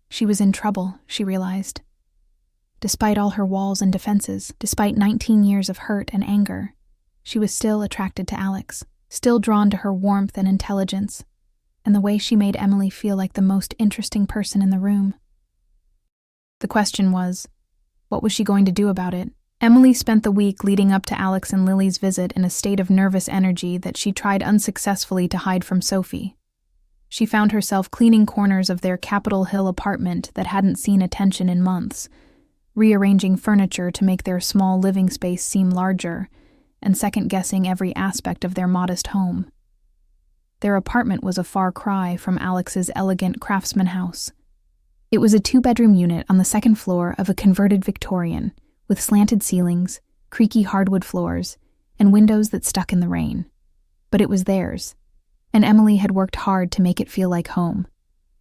She was in trouble, she realized. Despite all her walls and defenses, despite 19 years of hurt and anger, she was still attracted to Alex, still drawn to her warmth and intelligence, and the way she made Emily feel like the most interesting person in the room. The question was, what was she going to do about it? Emily spent the week leading up to Alex and Lily's visit in a state of nervous energy that she tried unsuccessfully to hide from Sophie. She found herself cleaning corners of their Capitol Hill apartment that hadn't seen attention in months, rearranging furniture to make their small living space seem larger, and second-guessing every aspect of their modest home. Their apartment was a far cry from Alex's elegant craftsman house. It was a 2-bedroom unit on the second floor of a converted Victorian, with slanted ceilings, creaky hardwood floors, and windows that stuck in the rain. But it was theirs, and Emily had worked hard to make it feel like home,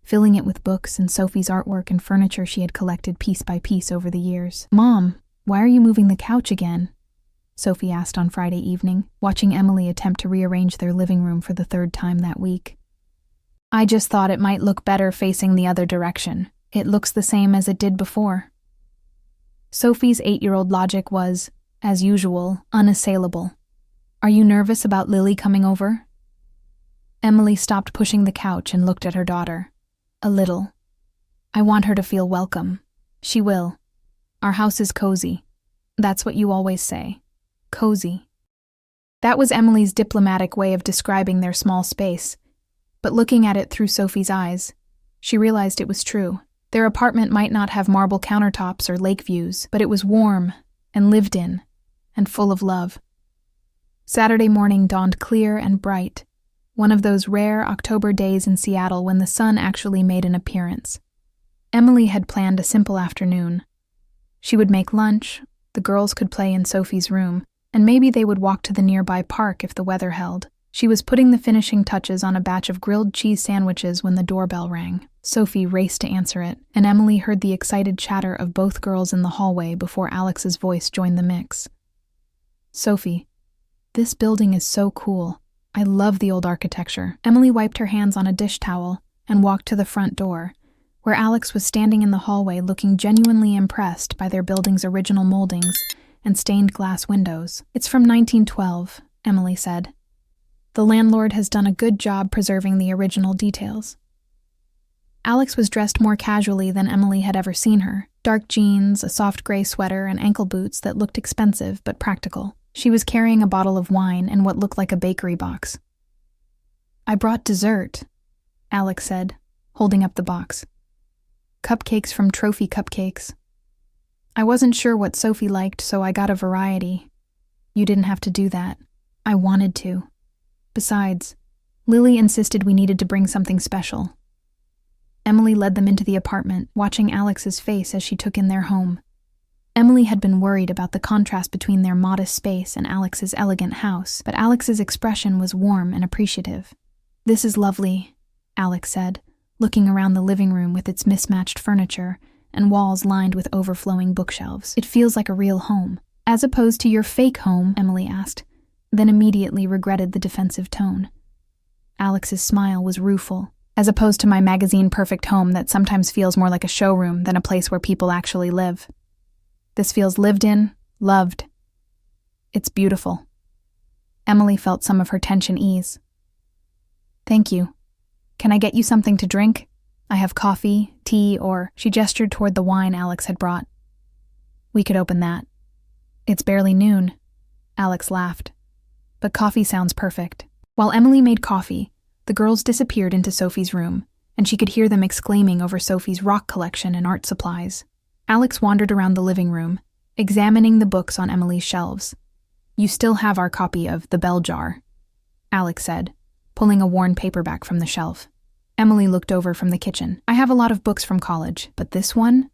filling it with books and Sophie's artwork and furniture she had collected piece by piece over the years. "Mom, why are you moving the couch again?" Sophie asked on Friday evening, watching Emily attempt to rearrange their living room for the 3rd time that week. "I just thought it might look better facing the other direction. It looks the same as it did before." Sophie's 8-year-old logic was, as usual, unassailable. "Are you nervous about Lily coming over?" Emily stopped pushing the couch and looked at her daughter. "A little. I want her to feel welcome. She will. Our house is cozy. That's what you always say. Cozy." That was Emily's diplomatic way of describing their small space, but looking at it through Sophie's eyes, she realized it was true. Their apartment might not have marble countertops or lake views, but it was warm and lived in and full of love. Saturday morning dawned clear and bright, one of those rare October days in Seattle when the sun actually made an appearance. Emily had planned a simple afternoon. She would make lunch, the girls could play in Sophie's room, and maybe they would walk to the nearby park if the weather held. She was putting the finishing touches on a batch of grilled cheese sandwiches when the doorbell rang. Sophie raced to answer it, and Emily heard the excited chatter of both girls in the hallway before Alex's voice joined the mix. "Sophie, this building is so cool. I love the old architecture." Emily wiped her hands on a dish towel and walked to the front door, where Alex was standing in the hallway looking genuinely impressed by their building's original moldings and stained glass windows. "It's from 1912, Emily said. "The landlord has done a good job preserving the original details." Alex was dressed more casually than Emily had ever seen her. Dark jeans, a soft gray sweater, and ankle boots that looked expensive but practical. She was carrying a bottle of wine and what looked like a bakery box. "I brought dessert," Alex said, holding up the box. "Cupcakes from Trophy Cupcakes. I wasn't sure what Sophie liked, so I got a variety. You didn't have to do that. I wanted to. Besides, Lily insisted we needed to bring something special." Emily led them into the apartment, watching Alex's face as she took in their home. Emily had been worried about the contrast between their modest space and Alex's elegant house, but Alex's expression was warm and appreciative. "This is lovely," Alex said, looking around the living room with its mismatched furniture and walls lined with overflowing bookshelves. "It feels like a real home." "As opposed to your fake home?" Emily asked, then immediately regretted the defensive tone. Alex's smile was rueful. "As opposed to my magazine-perfect home that sometimes feels more like a showroom than a place where people actually live. This feels lived in, loved. It's beautiful." Emily felt some of her tension ease. "Thank you. Can I get you something to drink? I have coffee, tea, or..." She gestured toward the wine Alex had brought. "We could open that." "It's barely noon." Alex laughed. "But coffee sounds perfect." While Emily made coffee, the girls disappeared into Sophie's room, and she could hear them exclaiming over Sophie's rock collection and art supplies. Alex wandered around the living room, examining the books on Emily's shelves. "You still have our copy of The Bell Jar," Alex said, pulling a worn paperback from the shelf. Emily looked over from the kitchen. "I have a lot of books from college, but this one?"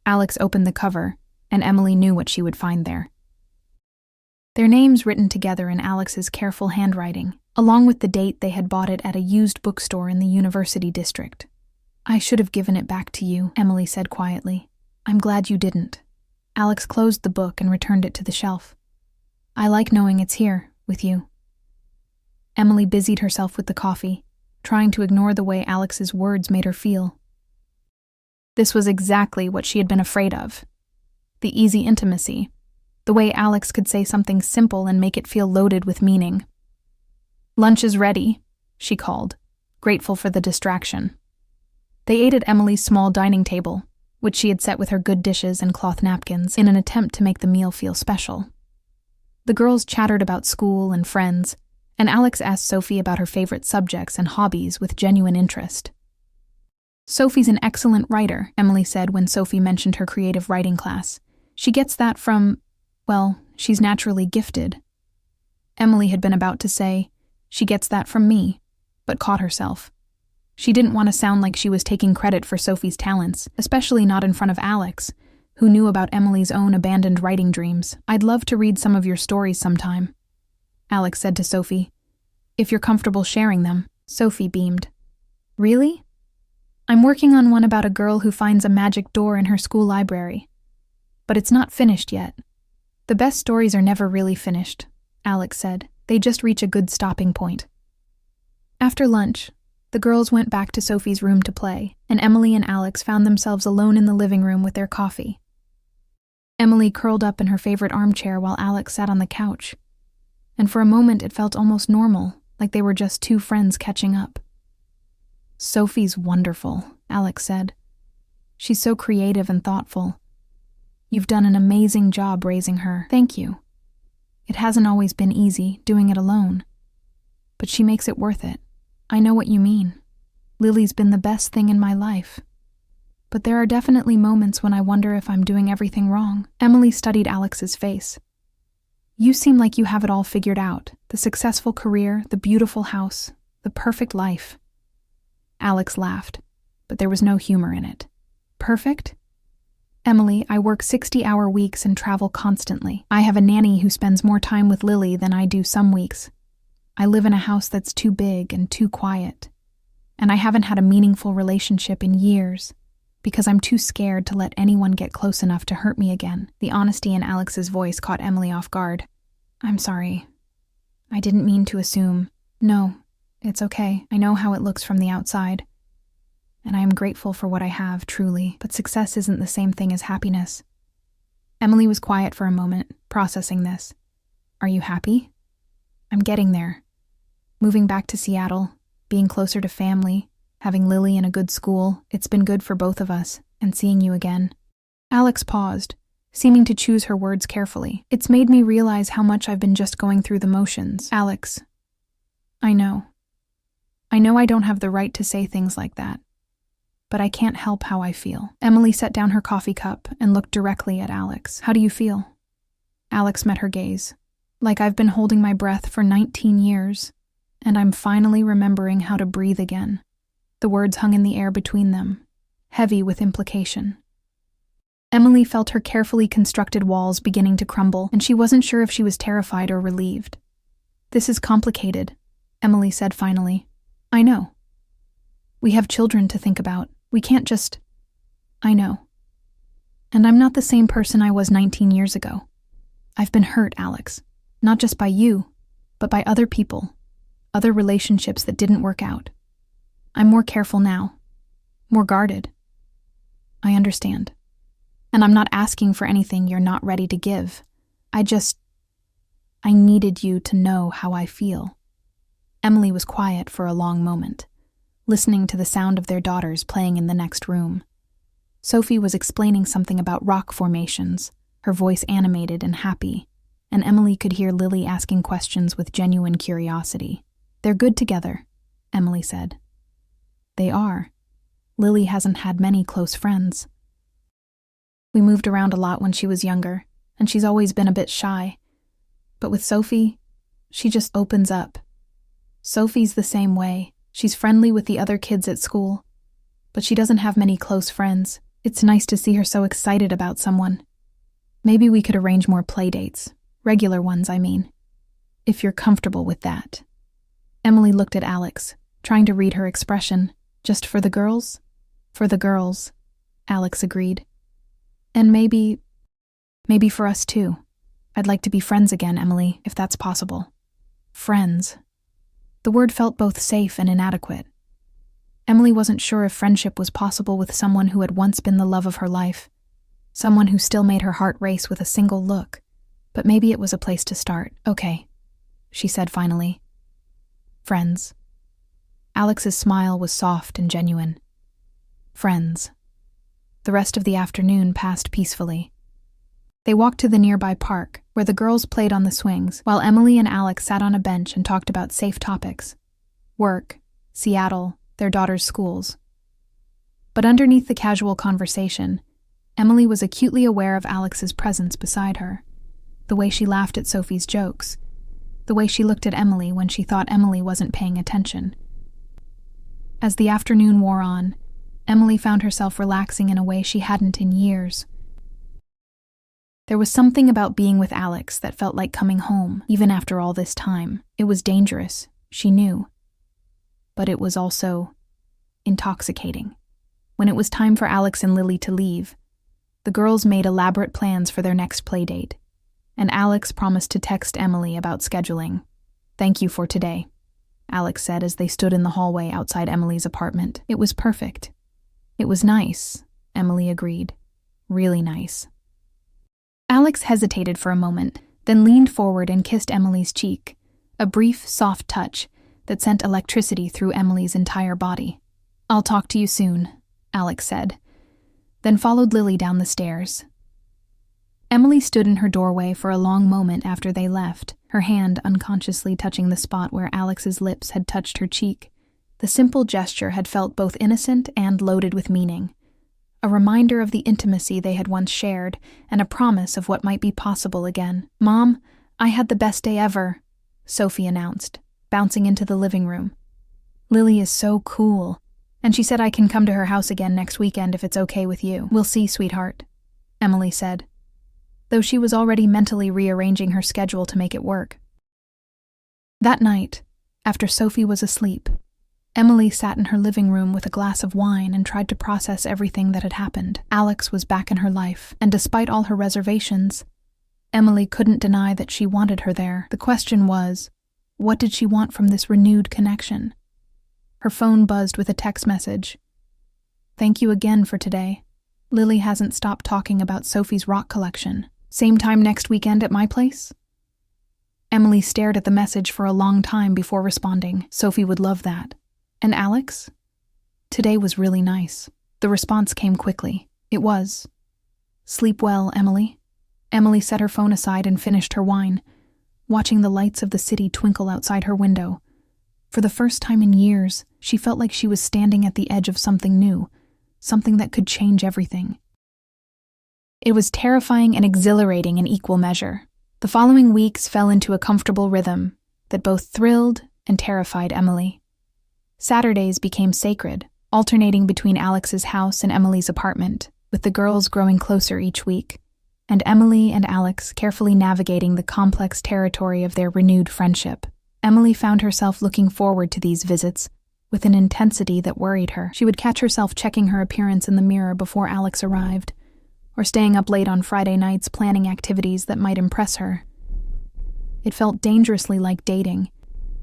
Alex opened the cover, and Emily knew what she would find there. Their names written together in Alex's careful handwriting, along with the date they had bought it at a used bookstore in the University District. "I should have given it back to you," Emily said quietly. "I'm glad you didn't." Alex closed the book and returned it to the shelf. "I like knowing it's here, with you." Emily busied herself with the coffee, trying to ignore the way Alex's words made her feel. This was exactly what she had been afraid of. The easy intimacy, the way Alex could say something simple and make it feel loaded with meaning. "Lunch is ready," she called, grateful for the distraction. They ate at Emily's small dining table, which she had set with her good dishes and cloth napkins in an attempt to make the meal feel special. The girls chattered about school and friends, and Alex asked Sophie about her favorite subjects and hobbies with genuine interest. "Sophie's an excellent writer," Emily said when Sophie mentioned her creative writing class. "She gets that from, well, she's naturally gifted." Emily had been about to say, "She gets that from me," but caught herself. She didn't want to sound like she was taking credit for Sophie's talents, especially not in front of Alex, who knew about Emily's own abandoned writing dreams. "I'd love to read some of your stories sometime," Alex said to Sophie. "If you're comfortable sharing them." Sophie beamed. "Really? I'm working on one about a girl who finds a magic door in her school library. But it's not finished yet." "The best stories are never really finished," Alex said. "They just reach a good stopping point." After lunch, the girls went back to Sophie's room to play, and Emily and Alex found themselves alone in the living room with their coffee. Emily curled up in her favorite armchair while Alex sat on the couch, and for a moment it felt almost normal, like they were just two friends catching up. "Sophie's wonderful," Alex said. "She's so creative and thoughtful. You've done an amazing job raising her." "Thank you. It hasn't always been easy doing it alone, but she makes it worth it. I know what you mean. Lily's been the best thing in my life. But there are definitely moments when I wonder if I'm doing everything wrong." Emily studied Alex's face. "You seem like you have it all figured out. The successful career, the beautiful house, the perfect life." Alex laughed, but there was no humor in it. "Perfect? Emily, I work 60-hour weeks and travel constantly. I have a nanny who spends more time with Lily than I do some weeks. I live in a house that's too big and too quiet. And I haven't had a meaningful relationship in years because I'm too scared to let anyone get close enough to hurt me again." The honesty in Alex's voice caught Emily off guard. "I'm sorry. I didn't mean to assume." "No, it's okay. I know how it looks from the outside. And I am grateful for what I have, truly. But success isn't the same thing as happiness." Emily was quiet for a moment, processing this. "Are you happy?" "I'm getting there. Moving back to Seattle, being closer to family, having Lily in a good school, it's been good for both of us, and seeing you again." Alex paused, seeming to choose her words carefully. "It's made me realize how much I've been just going through the motions." "Alex, I know. I know I don't have the right to say things like that, but I can't help how I feel." Emily set down her coffee cup and looked directly at Alex. "How do you feel?" Alex met her gaze. "Like I've been holding my breath for 19 years, and I'm finally remembering how to breathe again." The words hung in the air between them, heavy with implication. Emily felt her carefully constructed walls beginning to crumble, and she wasn't sure if she was terrified or relieved. "This is complicated," Emily said finally. "I know. We have children to think about. We can't just—" "I know. And I'm not the same person I was 19 years ago. I've been hurt, Alex. Not just by you, but by other people, other relationships that didn't work out. I'm more careful now, more guarded. I understand. And I'm not asking for anything you're not ready to give. I needed you to know how I feel." Emily was quiet for a long moment, listening to the sound of their daughters playing in the next room. Sophie was explaining something about rock formations, her voice animated and happy, and Emily could hear Lily asking questions with genuine curiosity. "They're good together," Emily said. "They are. Lily hasn't had many close friends. We moved around a lot when she was younger, and she's always been a bit shy. But with Sophie, she just opens up. Sophie's the same way. She's friendly with the other kids at school, but she doesn't have many close friends. It's nice to see her so excited about someone. Maybe we could arrange more play dates, regular ones, I mean, if you're comfortable with that." Emily looked at Alex, trying to read her expression. "Just for the girls?" "For the girls," Alex agreed. "And maybe for us too. I'd like to be friends again, Emily, if that's possible." Friends. The word felt both safe and inadequate. Emily wasn't sure if friendship was possible with someone who had once been the love of her life, someone who still made her heart race with a single look, but maybe it was a place to start. "Okay," she said finally. "Friends." Alex's smile was soft and genuine. Friends. The rest of the afternoon passed peacefully. They walked to the nearby park, where the girls played on the swings, while Emily and Alex sat on a bench and talked about safe topics: work, Seattle, their daughters' schools. But underneath the casual conversation, Emily was acutely aware of Alex's presence beside her, the way she laughed at Sophie's jokes, the way she looked at Emily when she thought Emily wasn't paying attention. As the afternoon wore on, Emily found herself relaxing in a way she hadn't in years. There was something about being with Alex that felt like coming home, even after all this time. It was dangerous, she knew. But it was also intoxicating. When it was time for Alex and Lily to leave, the girls made elaborate plans for their next play date, and Alex promised to text Emily about scheduling. "Thank you for today," Alex said as they stood in the hallway outside Emily's apartment. "It was perfect." "It was nice," Emily agreed. "Really nice." Alex hesitated for a moment, then leaned forward and kissed Emily's cheek, a brief, soft touch that sent electricity through Emily's entire body. "I'll talk to you soon," Alex said, then followed Lily down the stairs. Emily stood in her doorway for a long moment after they left, her hand unconsciously touching the spot where Alex's lips had touched her cheek. The simple gesture had felt both innocent and loaded with meaning, a reminder of the intimacy they had once shared and a promise of what might be possible again. "Mom, I had the best day ever," Sophie announced, bouncing into the living room. "Lily is so cool, and she said I can come to her house again next weekend if it's okay with you." "We'll see, sweetheart," Emily said, though she was already mentally rearranging her schedule to make it work. That night, after Sophie was asleep, Emily sat in her living room with a glass of wine and tried to process everything that had happened. Alex was back in her life, and despite all her reservations, Emily couldn't deny that she wanted her there. The question was, what did she want from this renewed connection? Her phone buzzed with a text message. "Thank you again for today. Lily hasn't stopped talking about Sophie's rock collection. Same time next weekend at my place?" Emily stared at the message for a long time before responding. Sophie would love that. "And Alex?" "Today was really nice." The response came quickly. It was. "Sleep well, Emily." Emily set her phone aside and finished her wine, watching the lights of the city twinkle outside her window. For the first time in years, she felt like she was standing at the edge of something new, something that could change everything. It was terrifying and exhilarating in equal measure. The following weeks fell into a comfortable rhythm that both thrilled and terrified Emily. Saturdays became sacred, alternating between Alex's house and Emily's apartment. with the girls growing closer each week, and Emily and Alex carefully navigating the complex territory of their renewed friendship. Emily found herself looking forward to these visits with an intensity that worried her. She would catch herself checking her appearance in the mirror before Alex arrived, or staying up late on Friday nights planning activities that might impress her. It felt dangerously like dating,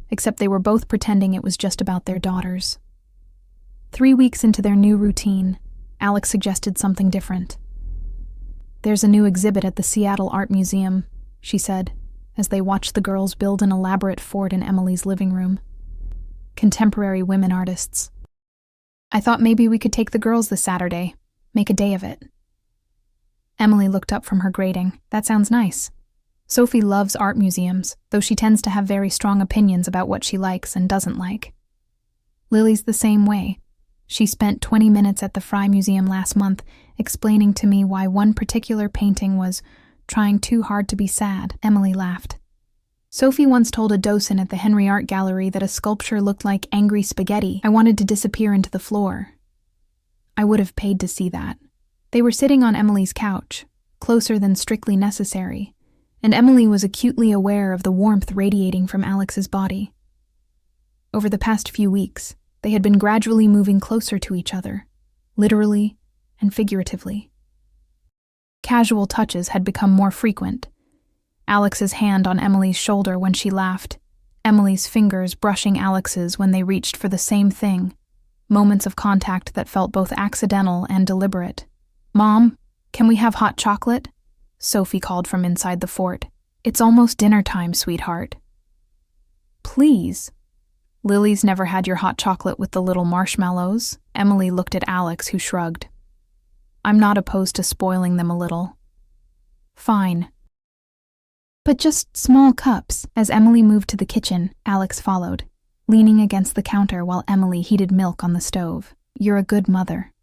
except they were both pretending it was just about their daughters. 3 weeks into their new routine, Alex suggested something different. "There's a new exhibit at the Seattle Art Museum," she said, as they watched the girls build an elaborate fort in Emily's living room. "Contemporary women artists. I thought maybe we could take the girls this Saturday, make a day of it." Emily looked up from her grading. "That sounds nice." Sophie loves art museums, though she tends to have very strong opinions about what she likes and doesn't like. Lily's the same way. She spent 20 minutes at the Fry Museum last month explaining to me why one particular painting was trying too hard to be sad. Emily laughed. Sophie once told a docent at the Henry Art Gallery that a sculpture looked like angry spaghetti. I wanted to disappear into the floor. I would have paid to see that. They were sitting on Emily's couch, closer than strictly necessary, and Emily was acutely aware of the warmth radiating from Alex's body. Over the past few weeks, they had been gradually moving closer to each other, literally and figuratively. Casual touches had become more frequent. Alex's hand on Emily's shoulder when she laughed, Emily's fingers brushing Alex's when they reached for the same thing, moments of contact that felt both accidental and deliberate. "Mom, can we have hot chocolate?" Sophie called from inside the fort. "It's almost dinner time, sweetheart." "Please." "Lily's never had your hot chocolate with the little marshmallows." Emily looked at Alex, who shrugged. "I'm not opposed to spoiling them a little." "Fine. But just small cups." As Emily moved to the kitchen, Alex followed, leaning against the counter while Emily heated milk on the stove. "You're a good mother,"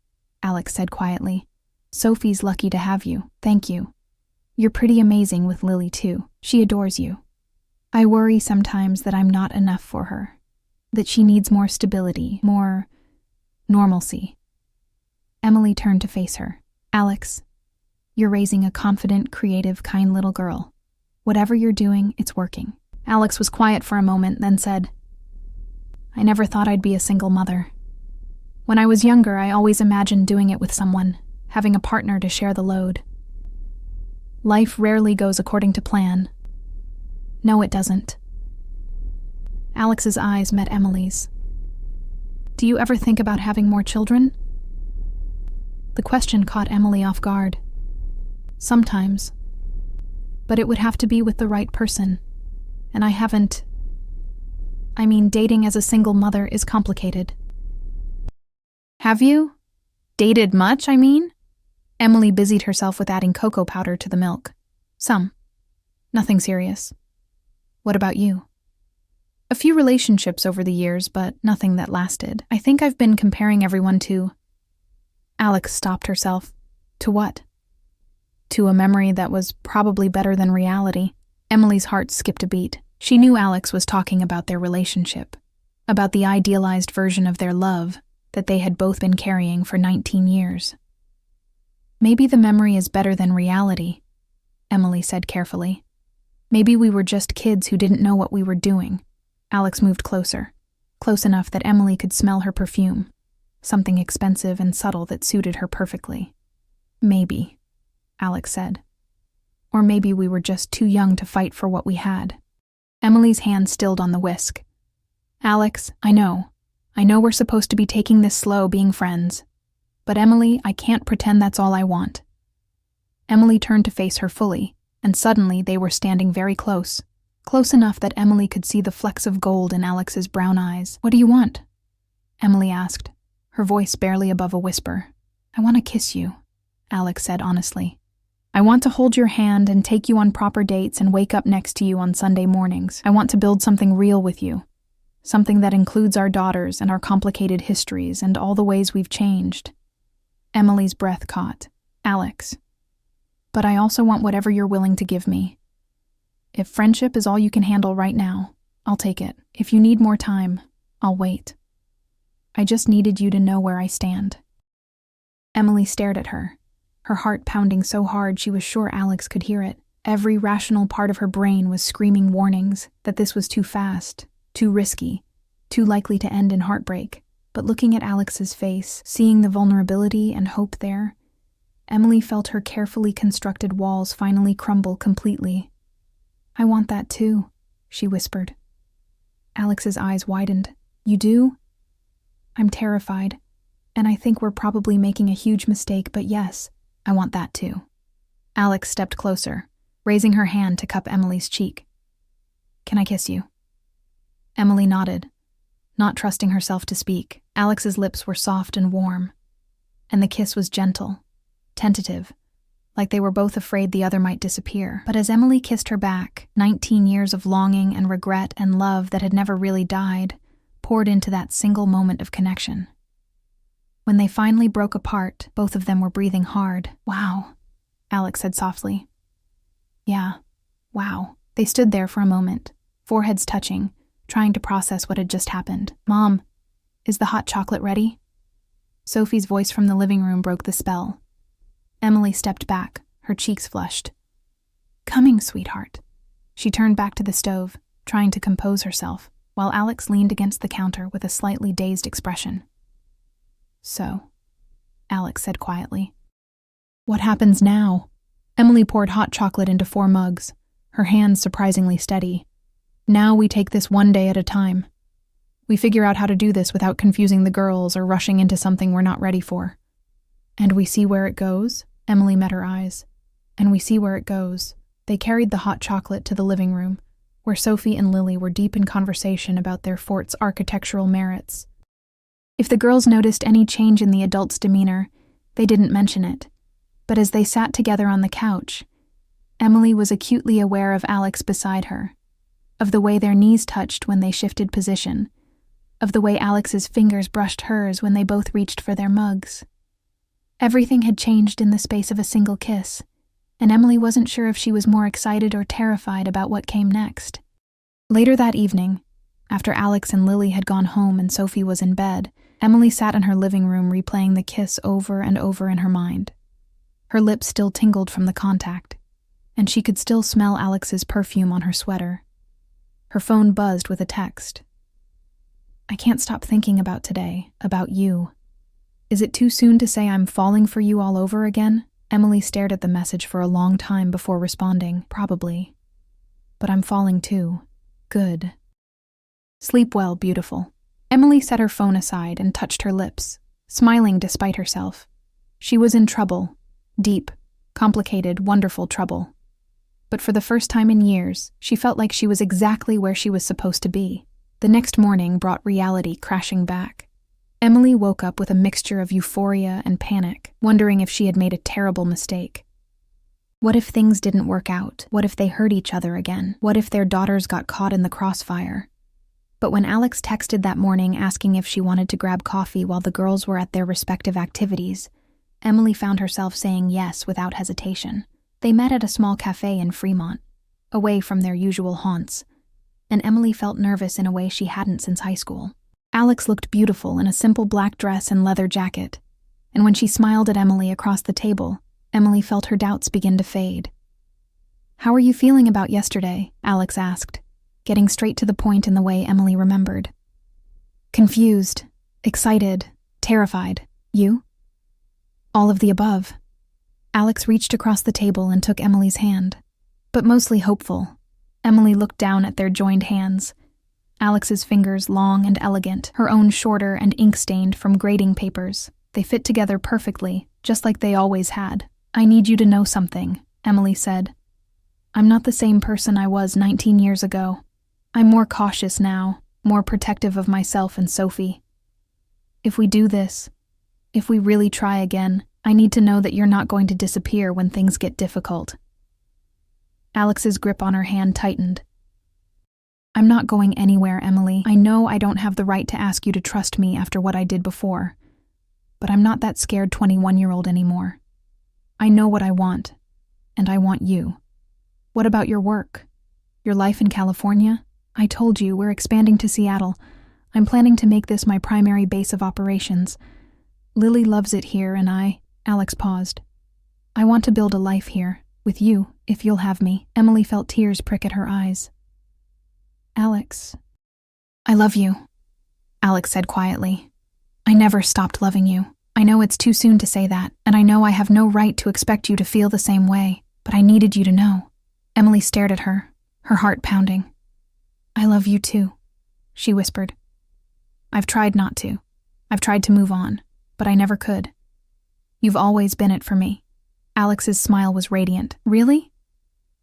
Alex said quietly. "Sophie's lucky to have you. Thank you. You're pretty amazing with Lily, too. She adores you. I worry sometimes that I'm not enough for her, that she needs more stability, more normalcy." Emily turned to face her. "Alex, you're raising a confident, creative, kind little girl. Whatever you're doing, it's working." Alex was quiet for a moment, then said, "I never thought I'd be a single mother. When I was younger, I always imagined doing it with someone, having a partner to share the load. Life rarely goes according to plan. No, it doesn't." Alex's eyes met Emily's. "Do you ever think about having more children?" The question caught Emily off guard. "Sometimes. But it would have to be with the right person. And I haven't. I mean, dating as a single mother is complicated." "Have you? Dated much, I mean?" Emily busied herself with adding cocoa powder to the milk. "Some. Nothing serious. What about you?" "A few relationships over the years, but nothing that lasted. I think I've been comparing everyone to..." Alex stopped herself. "To what?" "To a memory that was probably better than reality." Emily's heart skipped a beat. She knew Alex was talking about their relationship, about the idealized version of their love that they had both been carrying for 19 years. "Maybe the memory is better than reality," Emily said carefully. "Maybe we were just kids who didn't know what we were doing." Alex moved closer, close enough that Emily could smell her perfume, something expensive and subtle that suited her perfectly. "Maybe," Alex said. "Or maybe we were just too young to fight for what we had." Emily's hand stilled on the whisk. "Alex, I know we're supposed to be taking this slow, being friends. But Emily, I can't pretend that's all I want." Emily turned to face her fully, and suddenly they were standing very close enough that Emily could see the flecks of gold in Alex's brown eyes. "What do you want?" Emily asked, her voice barely above a whisper. "I want to kiss you," Alex said honestly. "I want to hold your hand and take you on proper dates and wake up next to you on Sunday mornings. I want to build something real with you, something that includes our daughters and our complicated histories and all the ways we've changed." Emily's breath caught. "Alex, but I also want whatever you're willing to give me. If friendship is all you can handle right now, I'll take it. If you need more time, I'll wait. I just needed you to know where I stand." Emily stared at her, her heart pounding so hard she was sure Alex could hear it. Every rational part of her brain was screaming warnings that this was too fast, too risky, too likely to end in heartbreak. But looking at Alex's face, seeing the vulnerability and hope there, Emily felt her carefully constructed walls finally crumble completely. "I want that too," she whispered. Alex's eyes widened. "You do?" "I'm terrified, and I think we're probably making a huge mistake, but yes, I want that too." Alex stepped closer, raising her hand to cup Emily's cheek. "Can I kiss you?" Emily nodded, not trusting herself to speak. Alex's lips were soft and warm, and the kiss was gentle, tentative, like they were both afraid the other might disappear. But as Emily kissed her back, 19 years of longing and regret and love that had never really died poured into that single moment of connection. When they finally broke apart, both of them were breathing hard. "Wow," Alex said softly. "Yeah, wow." They stood there for a moment, foreheads touching, trying to process what had just happened. "Mom, is the hot chocolate ready?" Sophie's voice from the living room broke the spell. Emily stepped back, her cheeks flushed. "Coming, sweetheart." She turned back to the stove, trying to compose herself, while Alex leaned against the counter with a slightly dazed expression. "So," Alex said quietly. "What happens now?" Emily poured hot chocolate into 4 mugs, her hands surprisingly steady. "Now we take this one day at a time. We figure out how to do this without confusing the girls or rushing into something we're not ready for. And we see where it goes." Emily met her eyes. "And we see where it goes." They carried the hot chocolate to the living room, where Sophie and Lily were deep in conversation about their fort's architectural merits. If the girls noticed any change in the adults' demeanor, they didn't mention it. But as they sat together on the couch, Emily was acutely aware of Alex beside her, of the way their knees touched when they shifted position, of the way Alex's fingers brushed hers when they both reached for their mugs. Everything had changed in the space of a single kiss, and Emily wasn't sure if she was more excited or terrified about what came next. Later that evening, after Alex and Lily had gone home and Sophie was in bed, Emily sat in her living room replaying the kiss over and over in her mind. Her lips still tingled from the contact, and she could still smell Alex's perfume on her sweater. Her phone buzzed with a text. "I can't stop thinking about today, about you. Is it too soon to say I'm falling for you all over again?" Emily stared at the message for a long time before responding. "Probably. But I'm falling too. Good. Sleep well, beautiful." Emily set her phone aside and touched her lips, smiling despite herself. She was in trouble. Deep, complicated, wonderful trouble. But for the first time in years, she felt like she was exactly where she was supposed to be. The next morning brought reality crashing back. Emily woke up with a mixture of euphoria and panic, wondering if she had made a terrible mistake. What if things didn't work out? What if they hurt each other again? What if their daughters got caught in the crossfire? But when Alex texted that morning asking if she wanted to grab coffee while the girls were at their respective activities, Emily found herself saying yes without hesitation. They met at a small cafe in Fremont, away from their usual haunts, and Emily felt nervous in a way she hadn't since high school. Alex looked beautiful in a simple black dress and leather jacket, and when she smiled at Emily across the table, Emily felt her doubts begin to fade. "How are you feeling about yesterday?" Alex asked, getting straight to the point in the way Emily remembered. "Confused, excited, terrified. You?" "All of the above." Alex reached across the table and took Emily's hand, but mostly hopeful. Emily looked down at their joined hands, Alex's fingers long and elegant, her own shorter and ink-stained from grading papers. They fit together perfectly, just like they always had. "I need you to know something," Emily said. "I'm not the same person I was 19 years ago. I'm more cautious now, more protective of myself and Sophie. If we do this, if we really try again, I need to know that you're not going to disappear when things get difficult." Alex's grip on her hand tightened. "I'm not going anywhere, Emily. I know I don't have the right to ask you to trust me after what I did before, but I'm not that scared 21-year-old anymore. I know what I want, and I want you. What about your work? Your life in California? I told you, we're expanding to Seattle. I'm planning to make this my primary base of operations. Lily loves it here, and Alex paused. I want to build a life here, with you, if you'll have me. Emily felt tears prick at her eyes. Alex. I love you, Alex said quietly. I never stopped loving you. I know it's too soon to say that, and I know I have no right to expect you to feel the same way, but I needed you to know. Emily stared at her, her heart pounding. I love you too, she whispered. I've tried not to. I've tried to move on, but I never could. You've always been it for me. Alex's smile was radiant. Really?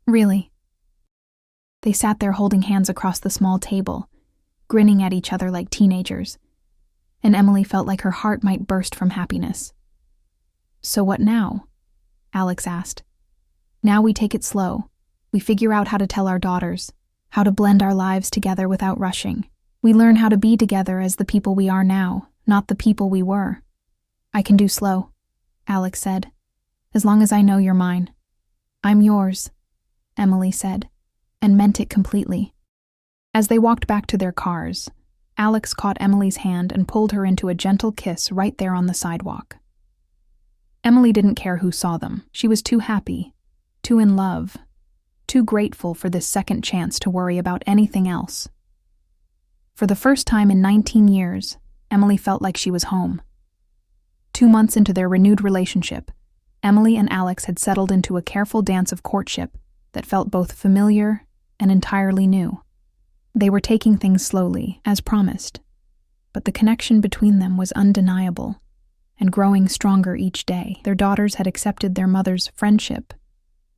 Really? They sat there holding hands across the small table, grinning at each other like teenagers, and Emily felt like her heart might burst from happiness. So what now? Alex asked. Now we take it slow. We figure out how to tell our daughters, how to blend our lives together without rushing. We learn how to be together as the people we are now, not the people we were. I can do slow, Alex said, as long as I know you're mine. I'm yours, Emily said, and meant it completely. As they walked back to their cars, Alex caught Emily's hand and pulled her into a gentle kiss right there on the sidewalk. Emily didn't care who saw them. She was too happy, too in love, too grateful for this second chance to worry about anything else. For the first time in 19 years, Emily felt like she was home. 2 months into their renewed relationship, Emily and Alex had settled into a careful dance of courtship that felt both familiar and entirely new. They were taking things slowly, as promised, but the connection between them was undeniable and growing stronger each day. Their daughters had accepted their mother's friendship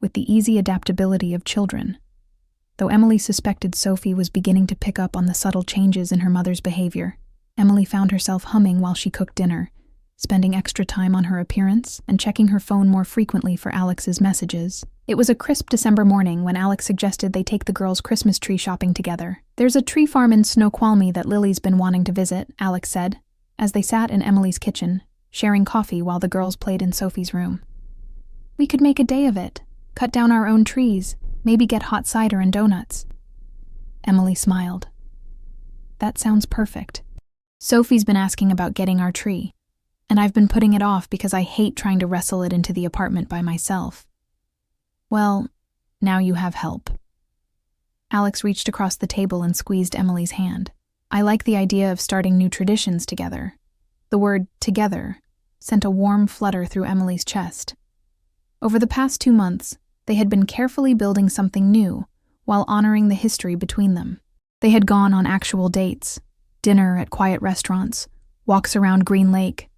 with the easy adaptability of children, though Emily suspected Sophie was beginning to pick up on the subtle changes in her mother's behavior. Emily found herself humming while she cooked dinner, spending extra time on her appearance and checking her phone more frequently for Alex's messages. It was a crisp December morning when Alex suggested they take the girls Christmas tree shopping together. There's a tree farm in Snoqualmie that Lily's been wanting to visit, Alex said, as they sat in Emily's kitchen, sharing coffee while the girls played in Sophie's room. We could make a day of it, cut down our own trees, maybe get hot cider and donuts. Emily smiled. That sounds perfect. Sophie's been asking about getting our tree, and I've been putting it off because I hate trying to wrestle it into the apartment by myself. Well, now you have help. Alex reached across the table and squeezed Emily's hand. I like the idea of starting new traditions together. The word together sent a warm flutter through Emily's chest. Over the past 2 months, they had been carefully building something new while honoring the history between them. They had gone on actual dates, dinner at quiet restaurants, walks around Green Lake,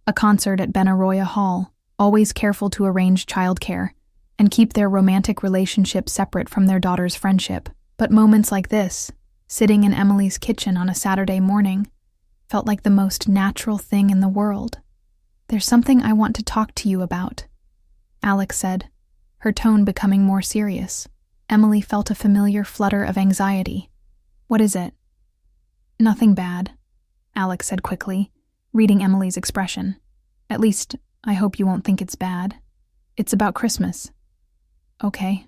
a concert at Benaroya Hall, always careful to arrange childcare and keep their romantic relationship separate from their daughter's friendship. But moments like this, sitting in Emily's kitchen on a Saturday morning, felt like the most natural thing in the world. There's something I want to talk to you about, Alex said, her tone becoming more serious. Emily felt a familiar flutter of anxiety. What is it? Nothing bad, Alex said quickly, reading Emily's expression. At least, I hope you won't think it's bad. It's about Christmas. Okay.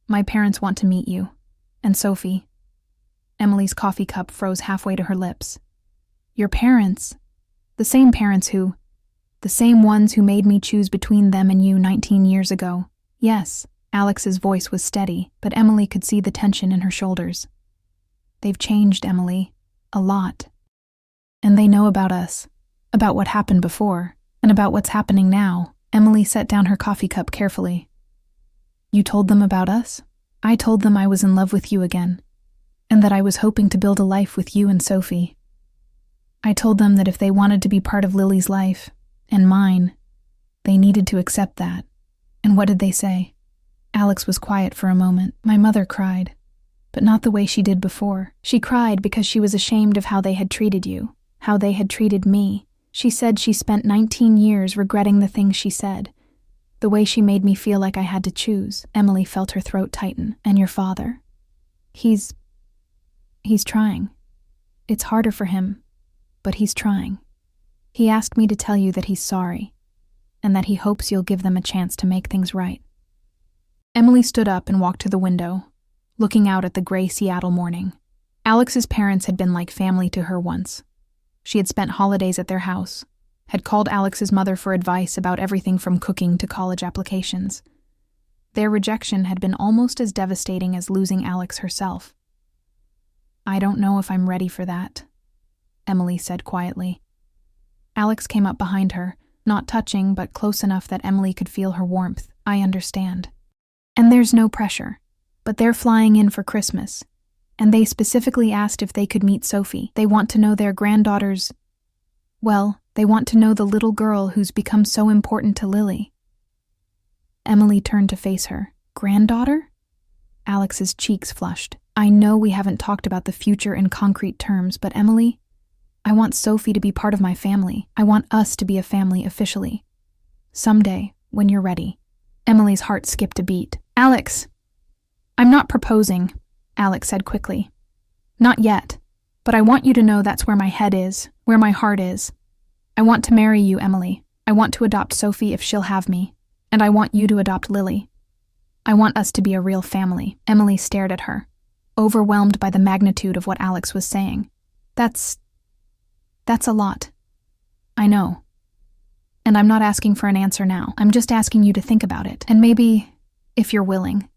My parents want to meet you. And Sophie. Emily's coffee cup froze halfway to her lips. Your parents? The same ones who made me choose between them and you 19 years ago. Yes, Alex's voice was steady, but Emily could see the tension in her shoulders. They've changed, Emily. A lot. And they know about us, about what happened before, and about what's happening now. Emily set down her coffee cup carefully. You told them about us? I told them I was in love with you again, and that I was hoping to build a life with you and Sophie. I told them that if they wanted to be part of Lily's life, and mine, they needed to accept that. And what did they say? Alex was quiet for a moment. My mother cried, but not the way she did before. She cried because she was ashamed of how they had treated you, how they had treated me. She said she spent 19 years regretting the things she said, the way she made me feel like I had to choose. Emily felt her throat tighten. And your father? He's trying. It's harder for him, but he's trying. He asked me to tell you that he's sorry, and that he hopes you'll give them a chance to make things right. Emily stood up and walked to the window, looking out at the gray Seattle morning. Alex's parents had been like family to her once. She had spent holidays at their house, had called Alex's mother for advice about everything from cooking to college applications. Their rejection had been almost as devastating as losing Alex herself. "I don't know if I'm ready for that," Emily said quietly. Alex came up behind her, not touching but close enough that Emily could feel her warmth. "I understand. And there's no pressure. But they're flying in for Christmas. And they specifically asked if they could meet Sophie. They want to know their granddaughter's... Well, they want to know the little girl who's become so important to Lily." Emily turned to face her. "Granddaughter?" Alex's cheeks flushed. "I know we haven't talked about the future in concrete terms, but Emily, I want Sophie to be part of my family. I want us to be a family officially. Someday, when you're ready." Emily's heart skipped a beat. "Alex, I'm not proposing," Alex said quickly. "Not yet, but I want you to know that's where my head is, where my heart is. I want to marry you, Emily. I want to adopt Sophie if she'll have me, and I want you to adopt Lily. I want us to be a real family." Emily stared at her, overwhelmed by the magnitude of what Alex was saying. That's a lot. I know. And I'm not asking for an answer now. I'm just asking you to think about it, and maybe, if you're willing,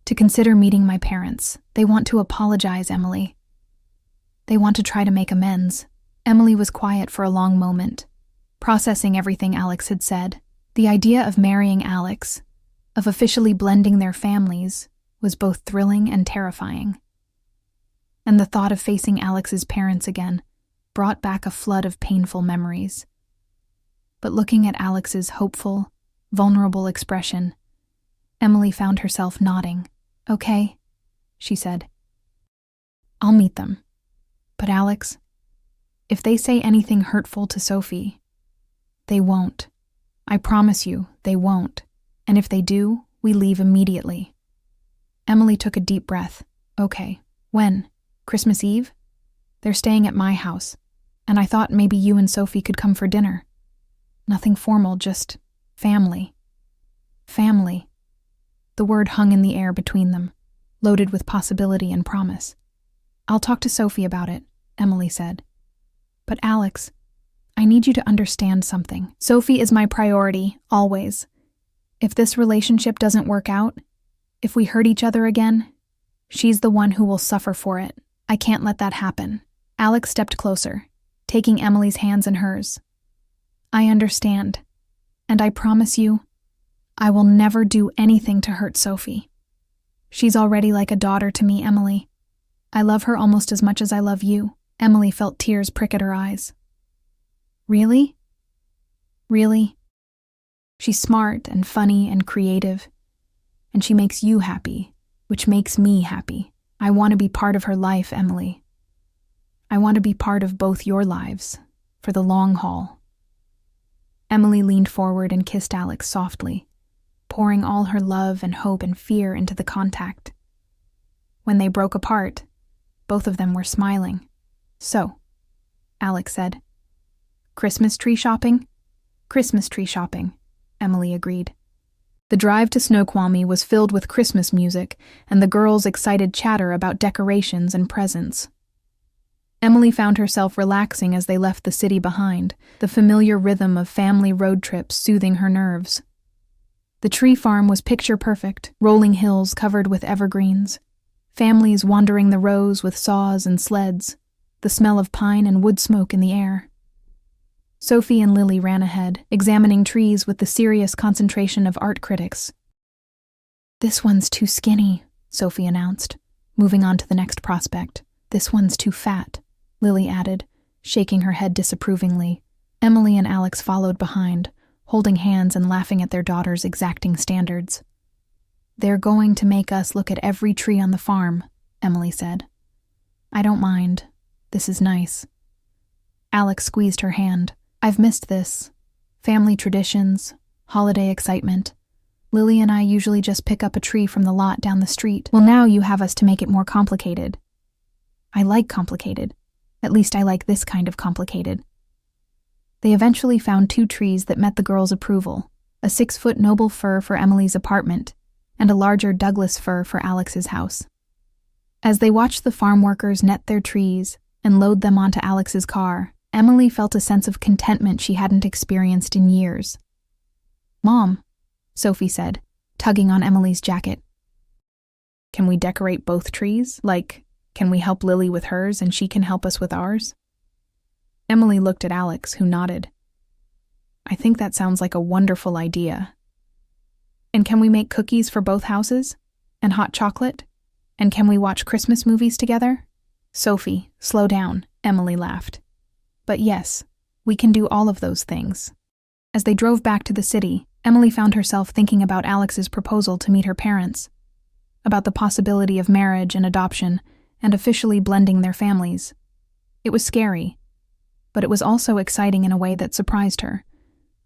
to consider meeting my parents. They want to apologize, Emily. They want to try to make amends." Emily was quiet for a long moment, processing everything Alex had said. The idea of marrying Alex, of officially blending their families, was both thrilling and terrifying. And the thought of facing Alex's parents again brought back a flood of painful memories. But looking at Alex's hopeful, vulnerable expression, Emily found herself nodding. "Okay," she said. "I'll meet them. But Alex, if they say anything hurtful to Sophie, they won't. I promise you, they won't. And if they do, we leave immediately." Emily took a deep breath. "Okay, when? Christmas Eve? They're staying at my house, and I thought maybe you and Sophie could come for dinner. Nothing formal, just family." Family. The word hung in the air between them, loaded with possibility and promise. "I'll talk to Sophie about it," Emily said. "But Alex, I need you to understand something. Sophie is my priority, always. If this relationship doesn't work out, if we hurt each other again, she's the one who will suffer for it. I can't let that happen." Alex stepped closer, taking Emily's hands in hers. "I understand, and I promise you, I will never do anything to hurt Sophie. She's already like a daughter to me, Emily. I love her almost as much as I love you." Emily felt tears prick at her eyes. "Really? Really? She's smart and funny and creative, and she makes you happy, which makes me happy. I want to be part of her life, Emily. I want to be part of both your lives, for the long haul." Emily leaned forward and kissed Alex softly, pouring all her love and hope and fear into the contact. When they broke apart, both of them were smiling. "So," Alex said. "Christmas tree shopping?" "Christmas tree shopping," Emily agreed. The drive to Snoqualmie was filled with Christmas music and the girls' excited chatter about decorations and presents. Emily found herself relaxing as they left the city behind, the familiar rhythm of family road trips soothing her nerves. The tree farm was picture-perfect, rolling hills covered with evergreens, families wandering the rows with saws and sleds, the smell of pine and wood smoke in the air. Sophie and Lily ran ahead, examining trees with the serious concentration of art critics. "This one's too skinny," Sophie announced, moving on to the next prospect. "This one's too fat," Lily added, shaking her head disapprovingly. Emily and Alex followed behind, holding hands and laughing at their daughter's exacting standards. "They're going to make us look at every tree on the farm," Emily said. "I don't mind. This is nice." Alex squeezed her hand. "I've missed this. Family traditions, holiday excitement. Lily and I usually just pick up a tree from the lot down the street. Well, now you have us to make it more complicated." "I like complicated. At least I like this kind of complicated." They eventually found 2 trees that met the girls' approval, a 6-foot noble fir for Emily's apartment and a larger Douglas fir for Alex's house. As they watched the farm workers net their trees and load them onto Alex's car, Emily felt a sense of contentment she hadn't experienced in years. "Mom," Sophie said, tugging on Emily's jacket. "Can we decorate both trees? Like, can we help Lily with hers and she can help us with ours?" Emily looked at Alex, who nodded. "I think that sounds like a wonderful idea. And can we make cookies for both houses? And hot chocolate? And can we watch Christmas movies together?" "Sophie, slow down," Emily laughed. "But yes, we can do all of those things." As they drove back to the city, Emily found herself thinking about Alex's proposal to meet her parents, about the possibility of marriage and adoption, and officially blending their families. It was scary, but it was also exciting in a way that surprised her.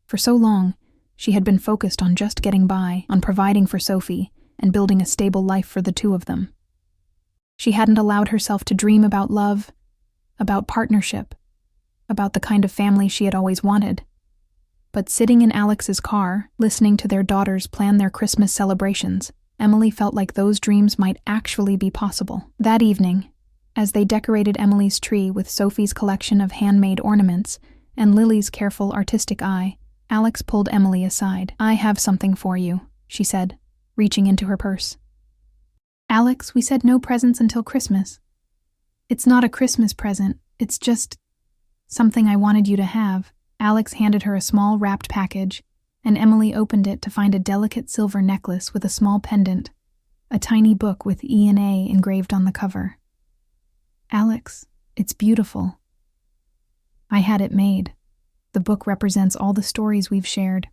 For so long, she had been focused on just getting by, on providing for Sophie, and building a stable life for the two of them. She hadn't allowed herself to dream about love, about partnership, about the kind of family she had always wanted. But sitting in Alex's car, listening to their daughters plan their Christmas celebrations, Emily felt like those dreams might actually be possible. That evening, as they decorated Emily's tree with Sophie's collection of handmade ornaments and Lily's careful artistic eye, Alex pulled Emily aside. "I have something for you," she said, reaching into her purse. "Alex, we said no presents until Christmas." "It's not a Christmas present, it's just something I wanted you to have." Alex handed her a small wrapped package, and Emily opened it to find a delicate silver necklace with a small pendant, a tiny book with E&A engraved on the cover. "Alex, it's beautiful." "I had it made. The book represents all the stories we've shared,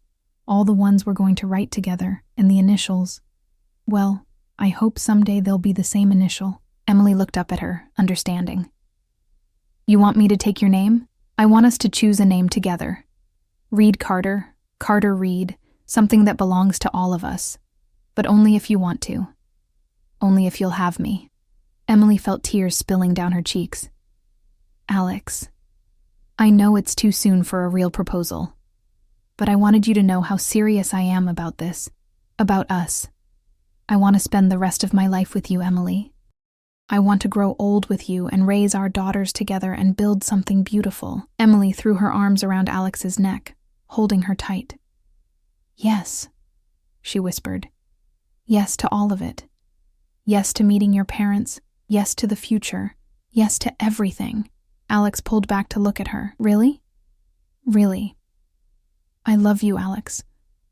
all the ones we're going to write together, and the initials. Well, I hope someday they'll be the same initial." Emily looked up at her, understanding. "You want me to take your name? I want us to choose a name together. Reed Carter, Carter Reed, something that belongs to all of us. But only if you want to. Only if you'll have me." Emily felt tears spilling down her cheeks. "Alex, I know it's too soon for a real proposal, but I wanted you to know how serious I am about this, about us. I want to spend the rest of my life with you, Emily. I want to grow old with you and raise our daughters together and build something beautiful." Emily threw her arms around Alex's neck, holding her tight. "Yes," she whispered. "Yes to all of it. Yes to meeting your parents. Yes to the future. Yes to everything." Alex pulled back to look at her. "Really? Really? I love you, Alex.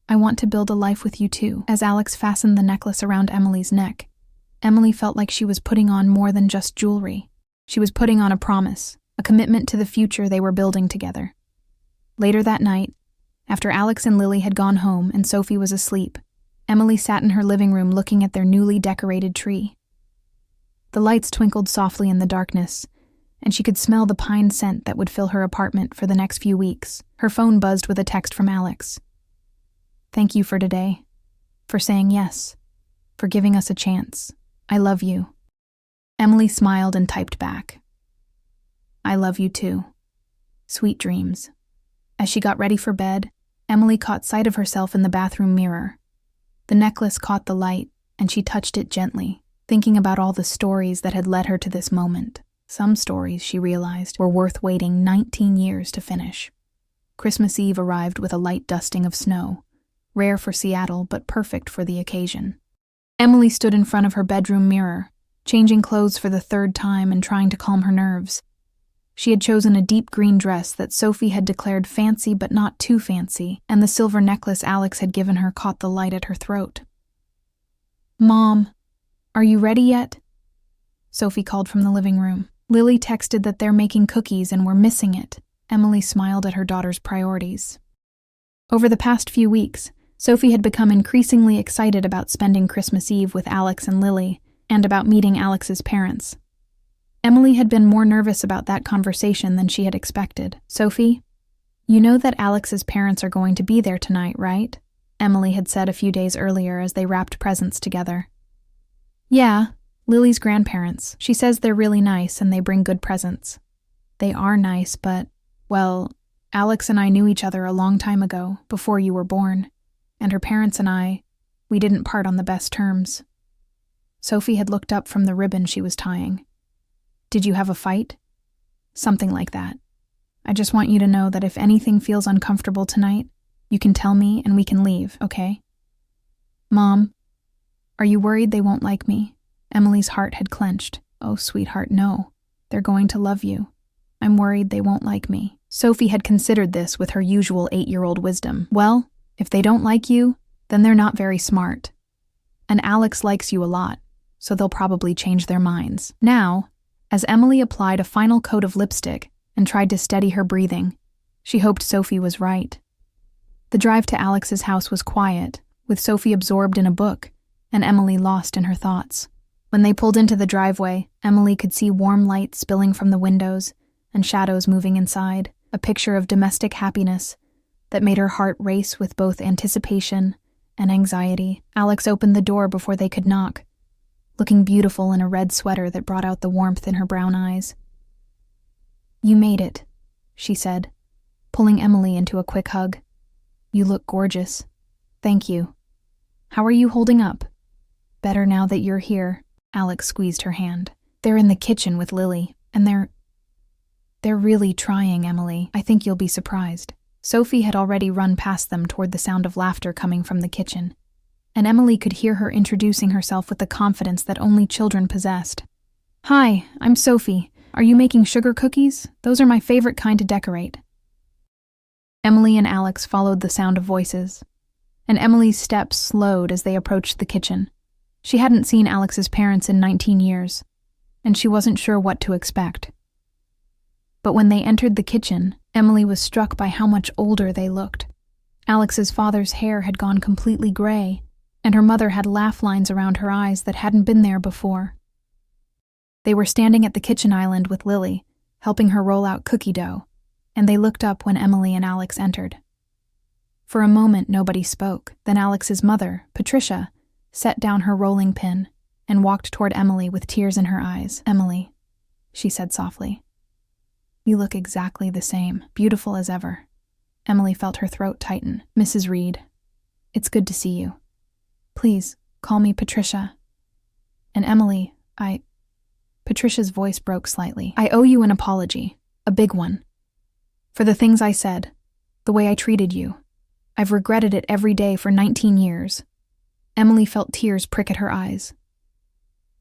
I want to build a life with you too." As Alex fastened the necklace around Emily's neck, Emily felt like she was putting on more than just jewelry. She was putting on a promise, a commitment to the future they were building together. Later that night, after Alex and Lily had gone home and Sophie was asleep, Emily sat in her living room looking at their newly decorated tree. The lights twinkled softly in the darkness, and she could smell the pine scent that would fill her apartment for the next few weeks. Her phone buzzed with a text from Alex. "Thank you for today, for saying yes, for giving us a chance. I love you." Emily smiled and typed back, "I love you too. Sweet dreams." As she got ready for bed, Emily caught sight of herself in the bathroom mirror. The necklace caught the light, and she touched it gently, thinking about all the stories that had led her to this moment. Some stories, she realized, were worth waiting 19 years to finish. Christmas Eve arrived with a light dusting of snow, rare for Seattle but perfect for the occasion. Emily stood in front of her bedroom mirror, changing clothes for the third time and trying to calm her nerves. She had chosen a deep green dress that Sophie had declared fancy but not too fancy, and the silver necklace Alex had given her caught the light at her throat. "Mom, are you ready yet?" Sophie called from the living room. Lily texted that they're making cookies and we're missing it. Emily smiled at her daughter's priorities. Over the past few weeks, Sophie had become increasingly excited about spending Christmas Eve with Alex and Lily, and about meeting Alex's parents. Emily had been more nervous about that conversation than she had expected. "Sophie, you know that Alex's parents are going to be there tonight, right?" Emily had said a few days earlier as they wrapped presents together. "Yeah, Lily's grandparents. She says they're really nice and they bring good presents." "They are nice, but, well, Alex and I knew each other a long time ago, before you were born. And her parents and I, we didn't part on the best terms." Sophie had looked up from the ribbon she was tying. "Did you have a fight?" "Something like that." I just want you to know that if anything feels uncomfortable tonight, you can tell me and we can leave, okay? Mom, are you worried they won't like me? Emily's heart had clenched. Oh, sweetheart, no. They're going to love you. I'm worried they won't like me. Sophie had considered this with her usual 8-year-old wisdom. Well, if they don't like you, then they're not very smart. And Alex likes you a lot, so they'll probably change their minds. Now, as Emily applied a final coat of lipstick and tried to steady her breathing, she hoped Sophie was right. The drive to Alex's house was quiet, with Sophie absorbed in a book and Emily lost in her thoughts. When they pulled into the driveway, Emily could see warm light spilling from the windows and shadows moving inside, a picture of domestic happiness that made her heart race with both anticipation and anxiety. Alex opened the door before they could knock, looking beautiful in a red sweater that brought out the warmth in her brown eyes. "You made it," she said, pulling Emily into a quick hug. "You look gorgeous. Thank you. How are you holding up?" "Better now that you're here." Alex squeezed her hand. "They're in the kitchen with Lily, and they're really trying, Emily. I think you'll be surprised." Sophie had already run past them toward the sound of laughter coming from the kitchen, and Emily could hear her introducing herself with the confidence that only children possessed. "Hi, I'm Sophie. Are you making sugar cookies? Those are my favorite kind to decorate." Emily and Alex followed the sound of voices, and Emily's steps slowed as they approached the kitchen. She hadn't seen Alex's parents in 19 years, and she wasn't sure what to expect. But when they entered the kitchen, Emily was struck by how much older they looked. Alex's father's hair had gone completely gray, and her mother had laugh lines around her eyes that hadn't been there before. They were standing at the kitchen island with Lily, helping her roll out cookie dough, and they looked up when Emily and Alex entered. For a moment, nobody spoke. Then Alex's mother, Patricia, set down her rolling pin and walked toward Emily with tears in her eyes. "Emily," she said softly, "you look exactly the same, beautiful as ever." Emily felt her throat tighten. "Mrs. Reed, it's good to see you. Please, call me Patricia." "And Emily, Patricia's voice broke slightly. "I owe you an apology, a big one. For the things I said, the way I treated you. I've regretted it every day for 19 years. Emily felt tears prick at her eyes.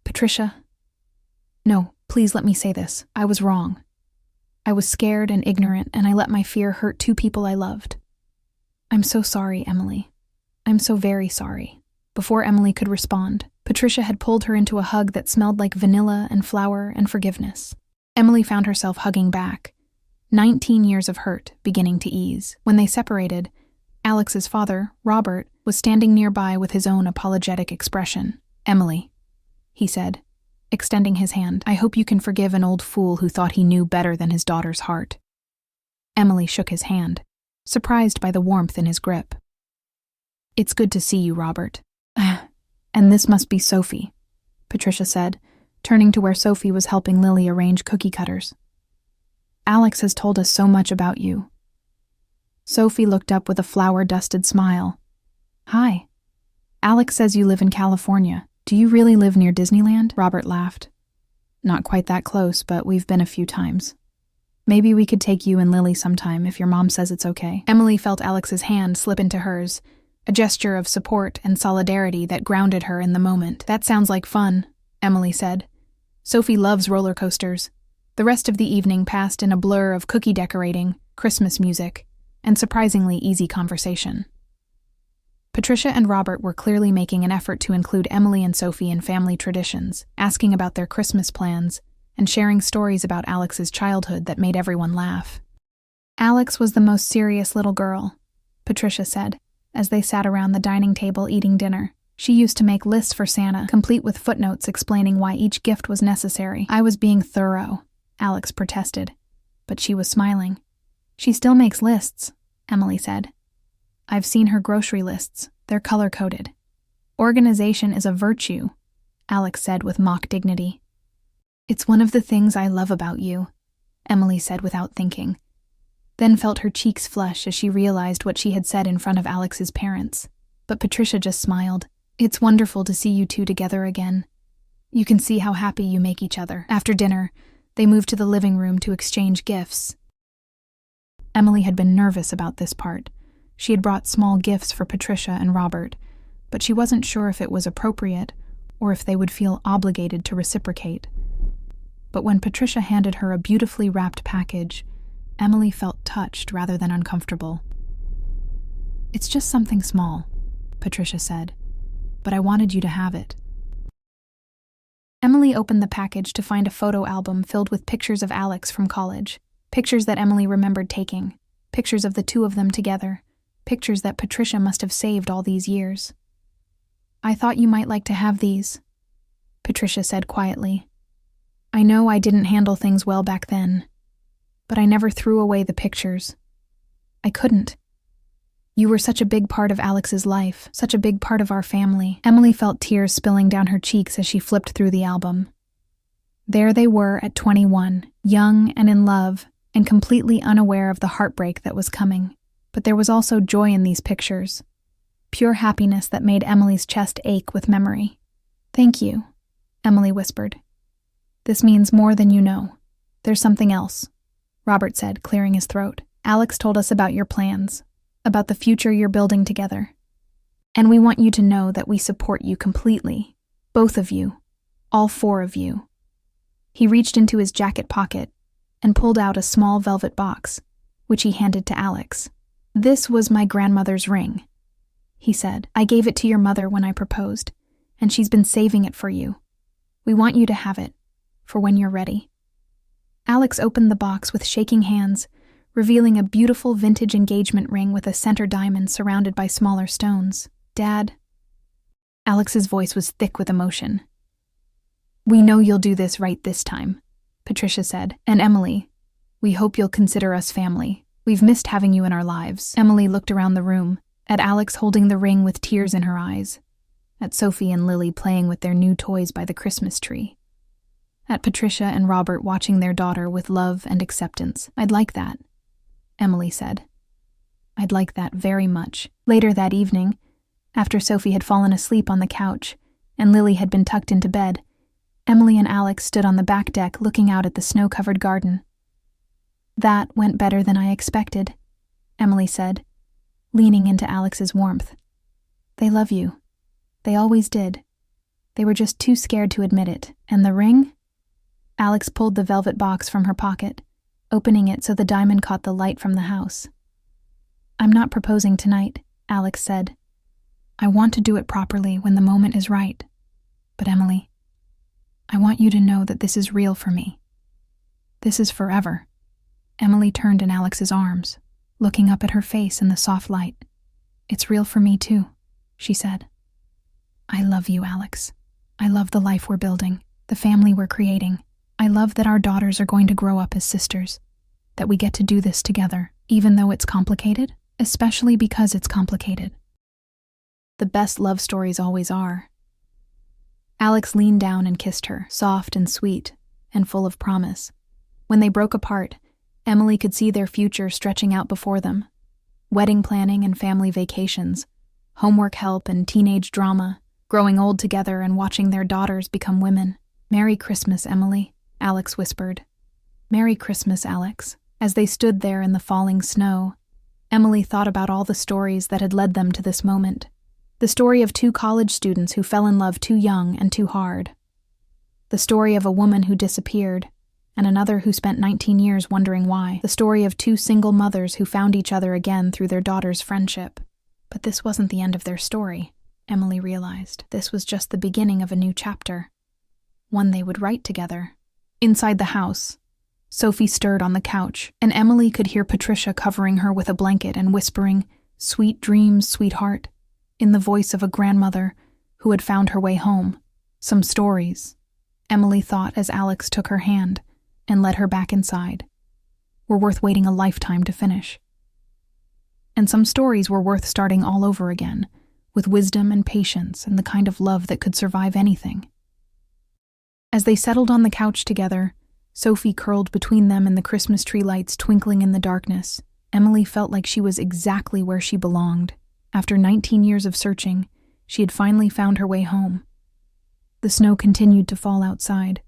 "Patricia, no, please let me say this. I was wrong. I was scared and ignorant, and I let my fear hurt 2 people I loved. I'm so sorry, Emily. I'm so very sorry." Before Emily could respond, Patricia had pulled her into a hug that smelled like vanilla and flour and forgiveness. Emily found herself hugging back, 19 years of hurt beginning to ease. When they separated, Alex's father, Robert, was standing nearby with his own apologetic expression. "Emily," he said, extending his hand, "I hope you can forgive an old fool who thought he knew better than his daughter's heart." Emily shook his hand, surprised by the warmth in his grip. "It's good to see you, Robert. And this must be Sophie," Patricia said, turning to where Sophie was helping Lily arrange cookie cutters. "Alex has told us so much about you." Sophie looked up with a flour-dusted smile. "Hi. Alex says you live in California. Do you really live near Disneyland?" Robert laughed. "Not quite that close, but we've been a few times. Maybe we could take you and Lily sometime if your mom says it's okay." Emily felt Alex's hand slip into hers, a gesture of support and solidarity that grounded her in the moment. "That sounds like fun," Emily said. Sophie loves roller coasters. The rest of the evening passed in a blur of cookie decorating, Christmas music, and surprisingly easy conversation. Patricia and Robert were clearly making an effort to include Emily and Sophie in family traditions, asking about their Christmas plans, and sharing stories about Alex's childhood that made everyone laugh. "Alex was the most serious little girl," Patricia said, as they sat around the dining table eating dinner. "She used to make lists for Santa, complete with footnotes explaining why each gift was necessary." "I was being thorough," Alex protested, but she was smiling. "She still makes lists," Emily said. "I've seen her grocery lists. They're color-coded." "Organization is a virtue," Alex said with mock dignity. "It's one of the things I love about you," Emily said without thinking, then felt her cheeks flush as she realized what she had said in front of Alex's parents. But Patricia just smiled. "It's wonderful to see you two together again. You can see how happy you make each other." After dinner, they moved to the living room to exchange gifts. Emily had been nervous about this part. She had brought small gifts for Patricia and Robert, but she wasn't sure if it was appropriate or if they would feel obligated to reciprocate. But when Patricia handed her a beautifully wrapped package, Emily felt touched rather than uncomfortable. "It's just something small," Patricia said, "but I wanted you to have it." Emily opened the package to find a photo album filled with pictures of Alex from college, pictures that Emily remembered taking, pictures of the two of them together, pictures that Patricia must have saved all these years. "I thought you might like to have these," Patricia said quietly. "I know I didn't handle things well back then, but I never threw away the pictures. I couldn't. You were such a big part of Alex's life, such a big part of our family." Emily felt tears spilling down her cheeks as she flipped through the album. There they were at 21, young and in love, and completely unaware of the heartbreak that was coming. But there was also joy in these pictures, pure happiness that made Emily's chest ache with memory. "Thank you," Emily whispered. "This means more than you know. There's something else," Robert said, clearing his throat. "Alex told us about your plans, about the future you're building together. And we want you to know that we support you completely, both of you, all four of you." He reached into his jacket pocket and pulled out a small velvet box, which he handed to Alex. "This was my grandmother's ring," he said. "I gave it to your mother when I proposed, and she's been saving it for you. We want you to have it, for when you're ready." Alex opened the box with shaking hands, revealing a beautiful vintage engagement ring with a center diamond surrounded by smaller stones. "Dad?" Alex's voice was thick with emotion. "We know you'll do this right this time," Patricia said. "And Emily, we hope you'll consider us family. We've missed having you in our lives." Emily looked around the room, at Alex holding the ring with tears in her eyes, at Sophie and Lily playing with their new toys by the Christmas tree, at Patricia and Robert watching their daughter with love and acceptance. "I'd like that," Emily said. "I'd like that very much." Later that evening, after Sophie had fallen asleep on the couch and Lily had been tucked into bed, Emily and Alex stood on the back deck looking out at the snow-covered garden. "That went better than I expected," Emily said, leaning into Alex's warmth. "They love you. They always did. They were just too scared to admit it. And the ring?" Alex pulled the velvet box from her pocket, opening it so the diamond caught the light from the house. "I'm not proposing tonight," Alex said. "I want to do it properly when the moment is right. But Emily, I want you to know that this is real for me. This is forever." Emily turned in Alex's arms, looking up at her face in the soft light. "It's real for me too," she said. "I love you, Alex. I love the life we're building, the family we're creating. I love that our daughters are going to grow up as sisters, that we get to do this together, even though it's complicated, especially because it's complicated. The best love stories always are." Alex leaned down and kissed her, soft and sweet, and full of promise. When they broke apart, Emily could see their future stretching out before them. Wedding planning and family vacations, homework help and teenage drama, growing old together and watching their daughters become women. "Merry Christmas, Emily," Alex whispered. "Merry Christmas, Alex." As they stood there in the falling snow, Emily thought about all the stories that had led them to this moment. The story of two college students who fell in love too young and too hard. The story of a woman who disappeared, and another who spent 19 years wondering why. The story of two single mothers who found each other again through their daughter's friendship. But this wasn't the end of their story, Emily realized. This was just the beginning of a new chapter, one they would write together. Inside the house, Sophie stirred on the couch, and Emily could hear Patricia covering her with a blanket and whispering, "Sweet dreams, sweetheart," in the voice of a grandmother who had found her way home. Some stories, Emily thought as Alex took her hand and led her back inside, were worth waiting a lifetime to finish. And some stories were worth starting all over again, with wisdom and patience and the kind of love that could survive anything. As they settled on the couch together, Sophie curled between them and the Christmas tree lights twinkling in the darkness, Emily felt like she was exactly where she belonged. After 19 years of searching, she had finally found her way home. The snow continued to fall outside,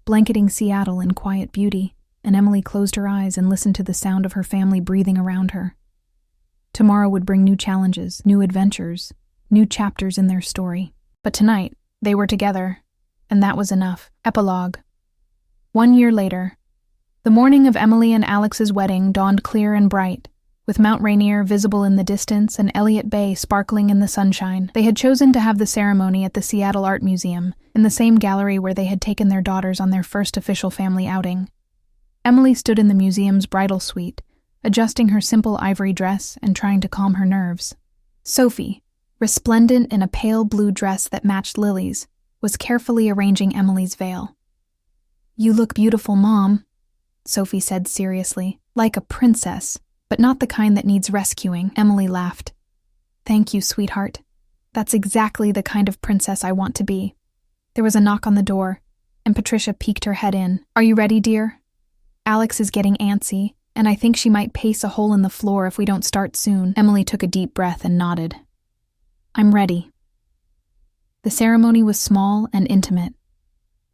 blanketing Seattle in quiet beauty, and Emily closed her eyes and listened to the sound of her family breathing around her. Tomorrow would bring new challenges, new adventures, new chapters in their story. But tonight, they were together, and that was enough. Epilogue. 1 year later, the morning of Emily and Alex's wedding dawned clear and bright, with Mount Rainier visible in the distance and Elliott Bay sparkling in the sunshine. They had chosen to have the ceremony at the Seattle Art Museum, in the same gallery where they had taken their daughters on their first official family outing. Emily stood in the museum's bridal suite, adjusting her simple ivory dress and trying to calm her nerves. Sophie, resplendent in a pale blue dress that matched Lily's, was carefully arranging Emily's veil. "You look beautiful, Mom," Sophie said seriously. "Like a princess, but not the kind that needs rescuing." Emily laughed. "Thank you, sweetheart. That's exactly the kind of princess I want to be." There was a knock on the door, and Patricia peeked her head in. "Are you ready, dear? Alex is getting antsy, and I think she might pace a hole in the floor if we don't start soon." Emily took a deep breath and nodded. "I'm ready." The ceremony was small and intimate.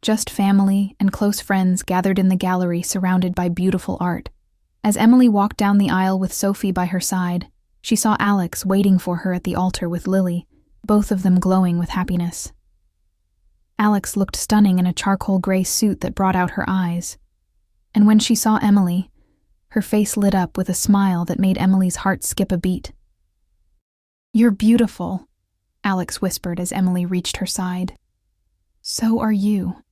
Just family and close friends gathered in the gallery surrounded by beautiful art. As Emily walked down the aisle with Sophie by her side, she saw Alex waiting for her at the altar with Lily, both of them glowing with happiness. Alex looked stunning in a charcoal gray suit that brought out her eyes. And when she saw Emily, her face lit up with a smile that made Emily's heart skip a beat. "You're beautiful," Alex whispered as Emily reached her side. "So are you,"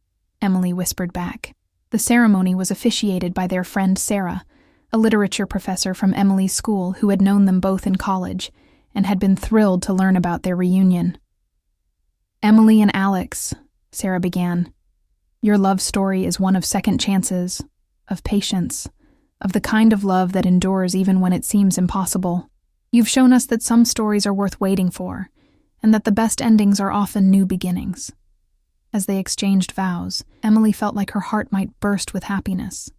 Emily whispered back. The ceremony was officiated by their friend Sarah, a literature professor from Emily's school who had known them both in college and had been thrilled to learn about their reunion. "Emily and Alex," Sarah began, "your love story is one of second chances, of patience, of the kind of love that endures even when it seems impossible. You've shown us that some stories are worth waiting for, and that the best endings are often new beginnings." As they exchanged vows, Emily felt like her heart might burst with happiness.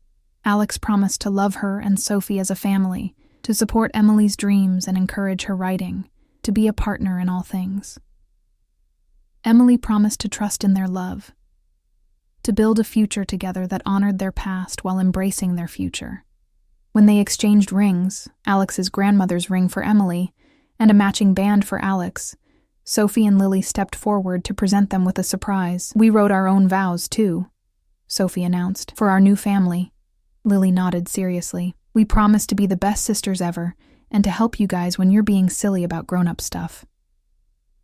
Alex promised to love her and Sophie as a family, to support Emily's dreams and encourage her writing, to be a partner in all things. Emily promised to trust in their love, to build a future together that honored their past while embracing their future. When they exchanged rings, Alex's grandmother's ring for Emily, and a matching band for Alex, Sophie and Lily stepped forward to present them with a surprise. "We wrote our own vows, too," Sophie announced, "for our new family." Lily nodded seriously. "We promise to be the best sisters ever, and to help you guys when you're being silly about grown-up stuff.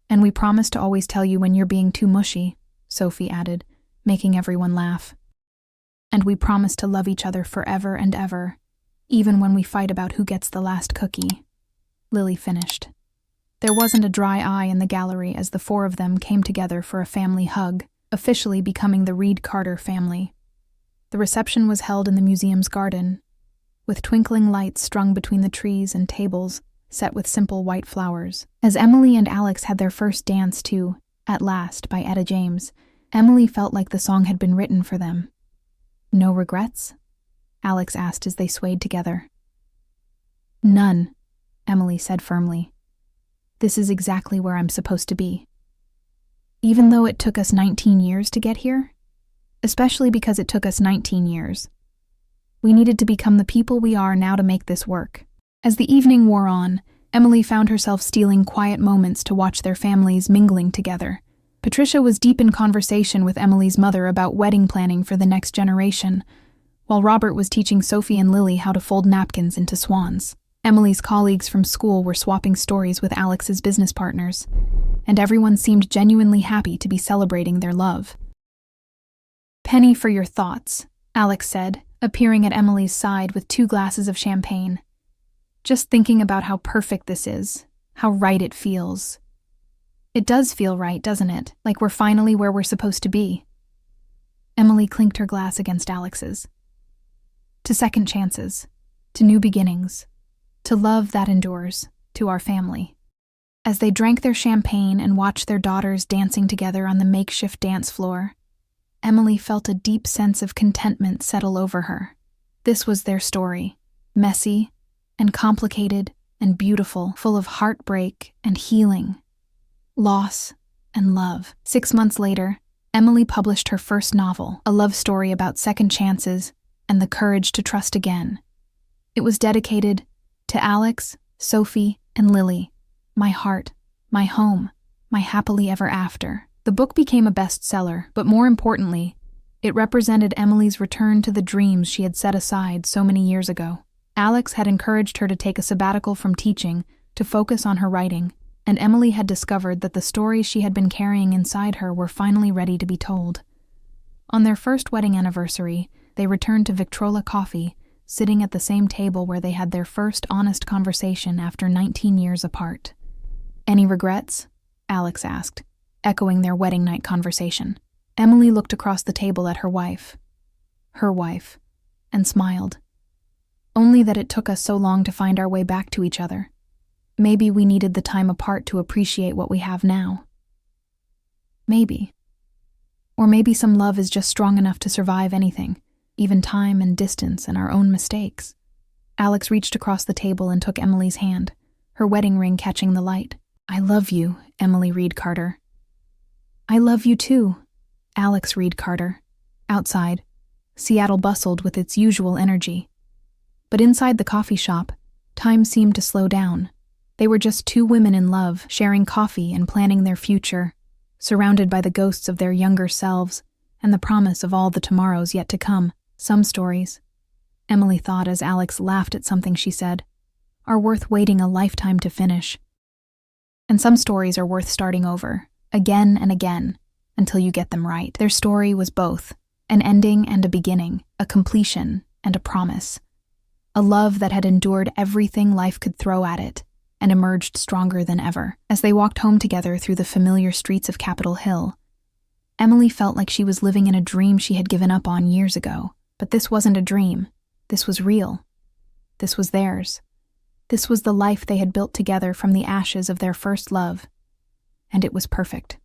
And we promise to always tell you when you're being too mushy," Sophie added, making everyone laugh. "And we promise to love each other forever and ever, even when we fight about who gets the last cookie," Lily finished. There wasn't a dry eye in the gallery as the four of them came together for a family hug, officially becoming the Reed Carter family. The reception was held in the museum's garden, with twinkling lights strung between the trees and tables set with simple white flowers. As Emily and Alex had their first dance to "At Last" by Etta James, Emily felt like the song had been written for them. "No regrets?" Alex asked as they swayed together. "None," Emily said firmly. "This is exactly where I'm supposed to be. Even though it took us 19 years to get here, especially because it took us 19 years. We needed to become the people we are now to make this work." As the evening wore on, Emily found herself stealing quiet moments to watch their families mingling together. Patricia was deep in conversation with Emily's mother about wedding planning for the next generation, while Robert was teaching Sophie and Lily how to fold napkins into swans. Emily's colleagues from school were swapping stories with Alex's business partners, and everyone seemed genuinely happy to be celebrating their love. "Penny for your thoughts," Alex said, appearing at Emily's side with 2 glasses of champagne. "Just thinking about how perfect this is, how right it feels." "It does feel right, doesn't it? Like we're finally where we're supposed to be." Emily clinked her glass against Alex's. "To second chances, to new beginnings, to love that endures, to our family." As they drank their champagne and watched their daughters dancing together on the makeshift dance floor, Emily felt a deep sense of contentment settle over her. This was their story, messy and complicated and beautiful, full of heartbreak and healing, loss and love. 6 months later, Emily published her first novel, a love story about second chances and the courage to trust again. It was dedicated to Alex, Sophie, and Lily, my heart, my home, my happily ever after. The book became a bestseller, but more importantly, it represented Emily's return to the dreams she had set aside so many years ago. Alex had encouraged her to take a sabbatical from teaching to focus on her writing, and Emily had discovered that the stories she had been carrying inside her were finally ready to be told. On their first wedding anniversary, they returned to Victrola Coffee, sitting at the same table where they had their first honest conversation after 19 years apart. "Any regrets?" Alex asked, echoing their wedding night conversation. Emily looked across the table at her wife, and smiled. "Only that it took us so long to find our way back to each other. Maybe we needed the time apart to appreciate what we have now. Maybe. Or maybe some love is just strong enough to survive anything, even time and distance and our own mistakes." Alex reached across the table and took Emily's hand, her wedding ring catching the light. "I love you, Emily Reed Carter." "I love you too, Alex Reed Carter." Outside, Seattle bustled with its usual energy. But inside the coffee shop, time seemed to slow down. They were just two women in love, sharing coffee and planning their future, surrounded by the ghosts of their younger selves and the promise of all the tomorrows yet to come. Some stories, Emily thought as Alex laughed at something she said, are worth waiting a lifetime to finish. And some stories are worth starting over, again and again, until you get them right. Their story was both, an ending and a beginning, a completion and a promise. A love that had endured everything life could throw at it and emerged stronger than ever. As they walked home together through the familiar streets of Capitol Hill, Emily felt like she was living in a dream she had given up on years ago. But this wasn't a dream. This was real. This was theirs. This was the life they had built together from the ashes of their first love. And it was perfect.